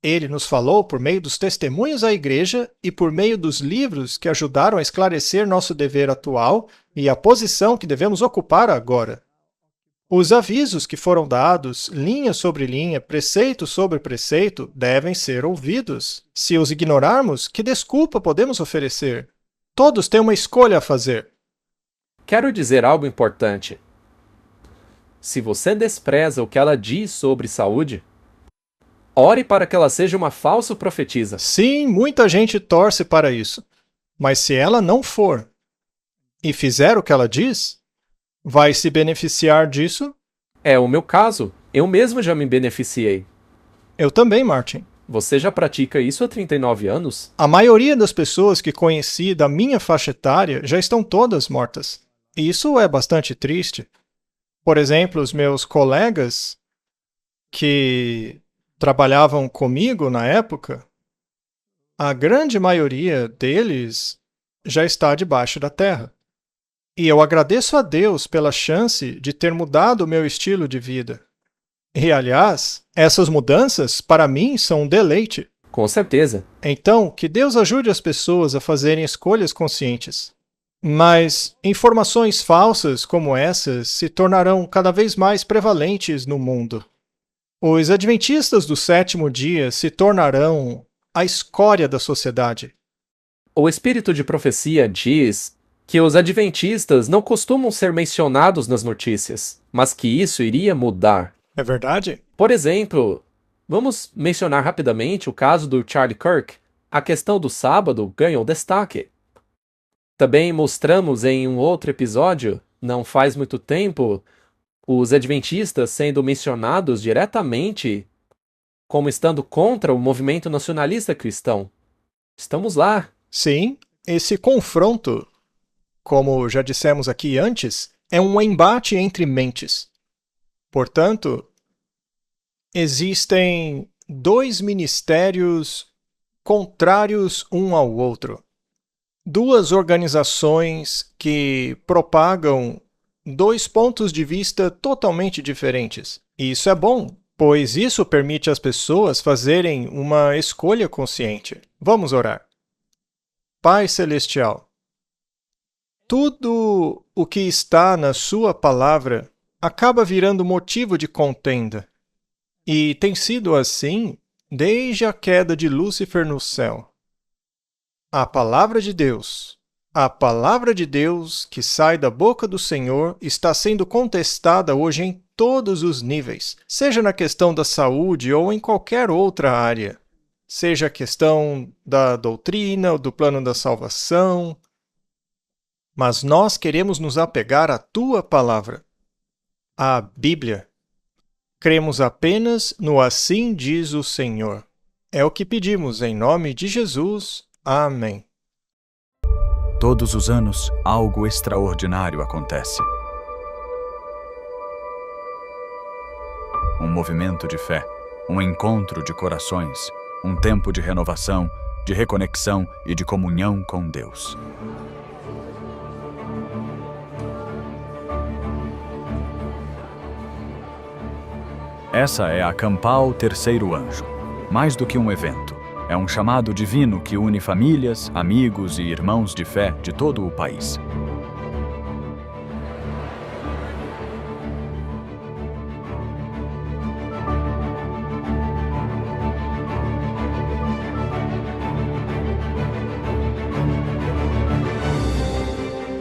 Ele nos falou por meio dos testemunhos à igreja e por meio dos livros que ajudaram a esclarecer nosso dever atual e a posição que devemos ocupar agora. Os avisos que foram dados, linha sobre linha, preceito sobre preceito, devem ser ouvidos. Se os ignorarmos, que desculpa podemos oferecer? Todos têm uma escolha a fazer. Quero dizer algo importante. Se você despreza o que ela diz sobre saúde, ore para que ela seja uma falsa profetisa. Sim, muita gente torce para isso. Mas se ela não for e fizer o que ela diz, vai se beneficiar disso? É o meu caso. Eu mesmo já me beneficiei. Eu também, Martin. Você já pratica isso há 39 anos? A maioria das pessoas que conheci da minha faixa etária já estão todas mortas. E isso é bastante triste. Por exemplo, os meus colegas que trabalhavam comigo na época, a grande maioria deles já está debaixo da terra. E eu agradeço a Deus pela chance de ter mudado o meu estilo de vida. E, aliás, essas mudanças, para mim, são um deleite. Com certeza. Então, que Deus ajude as pessoas a fazerem escolhas conscientes. Mas informações falsas como essas se tornarão cada vez mais prevalentes no mundo. Os adventistas do sétimo dia se tornarão a escória da sociedade. O espírito de profecia diz que os adventistas não costumam ser mencionados nas notícias, mas que isso iria mudar. É verdade? Por exemplo, vamos mencionar rapidamente o caso do Charlie Kirk. A questão do sábado ganhou destaque. Também mostramos em um outro episódio, não faz muito tempo, os adventistas sendo mencionados diretamente como estando contra o movimento nacionalista cristão. Estamos lá. Sim, esse confronto, como já dissemos aqui antes, é um embate entre mentes. Portanto, existem dois ministérios contrários um ao outro. Duas organizações que propagam dois pontos de vista totalmente diferentes. E isso é bom, pois isso permite às pessoas fazerem uma escolha consciente. Vamos orar. Pai Celestial, tudo o que está na sua palavra acaba virando motivo de contenda. E tem sido assim desde a queda de Lúcifer no céu. A palavra de Deus que sai da boca do Senhor está sendo contestada hoje em todos os níveis, seja na questão da saúde ou em qualquer outra área, seja a questão da doutrina ou do plano da salvação. Mas nós queremos nos apegar à tua palavra, à Bíblia. Cremos apenas no assim diz o Senhor. É o que pedimos em nome de Jesus. Amém. Todos os anos, algo extraordinário acontece. Um movimento de fé, um encontro de corações, um tempo de renovação, de reconexão e de comunhão com Deus. Essa é a Campal Terceiro Anjo. Mais do que um evento, é um chamado divino que une famílias, amigos e irmãos de fé de todo o país.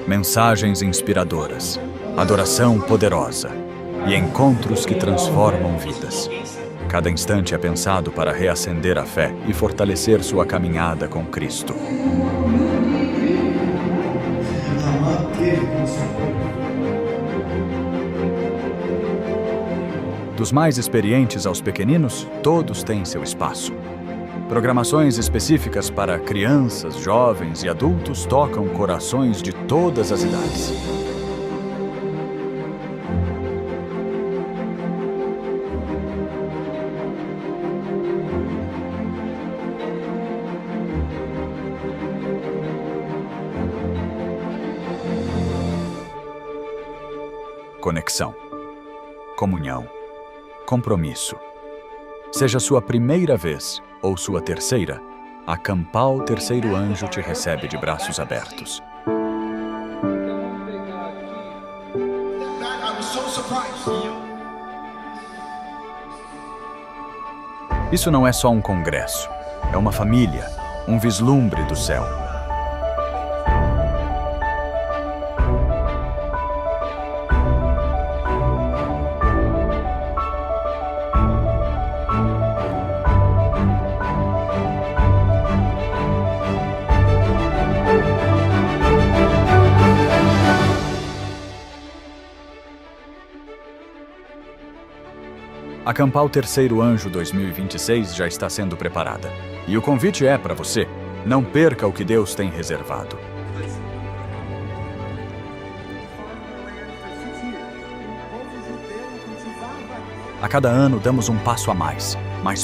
Mensagens inspiradoras, adoração poderosa e encontros que transformam vidas. Cada instante é pensado para reacender a fé e fortalecer sua caminhada com Cristo. Dos mais experientes aos pequeninos, todos têm seu espaço. Programações específicas para crianças, jovens e adultos tocam corações de todas as idades. Conexão, comunhão, compromisso. Seja sua primeira vez ou sua terceira, a Campal Terceiro Anjo te recebe de braços abertos. Isso não é só um congresso, é uma família, um vislumbre do céu. A Campal Terceiro Anjo 2026 já está sendo preparada. E o convite é para você. Não perca o que Deus tem reservado. A cada ano damos um passo a mais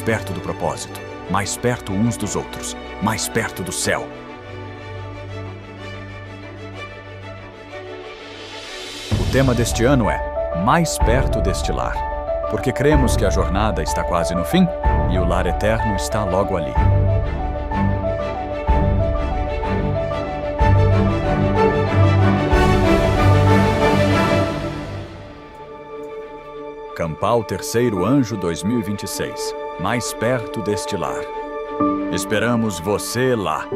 perto do propósito, mais perto uns dos outros, mais perto do céu. O tema deste ano é Mais Perto deste Lar. Porque cremos que a jornada está quase no fim e o lar eterno está logo ali. Campal Terceiro Anjo 2026. Mais perto deste lar. Esperamos você lá.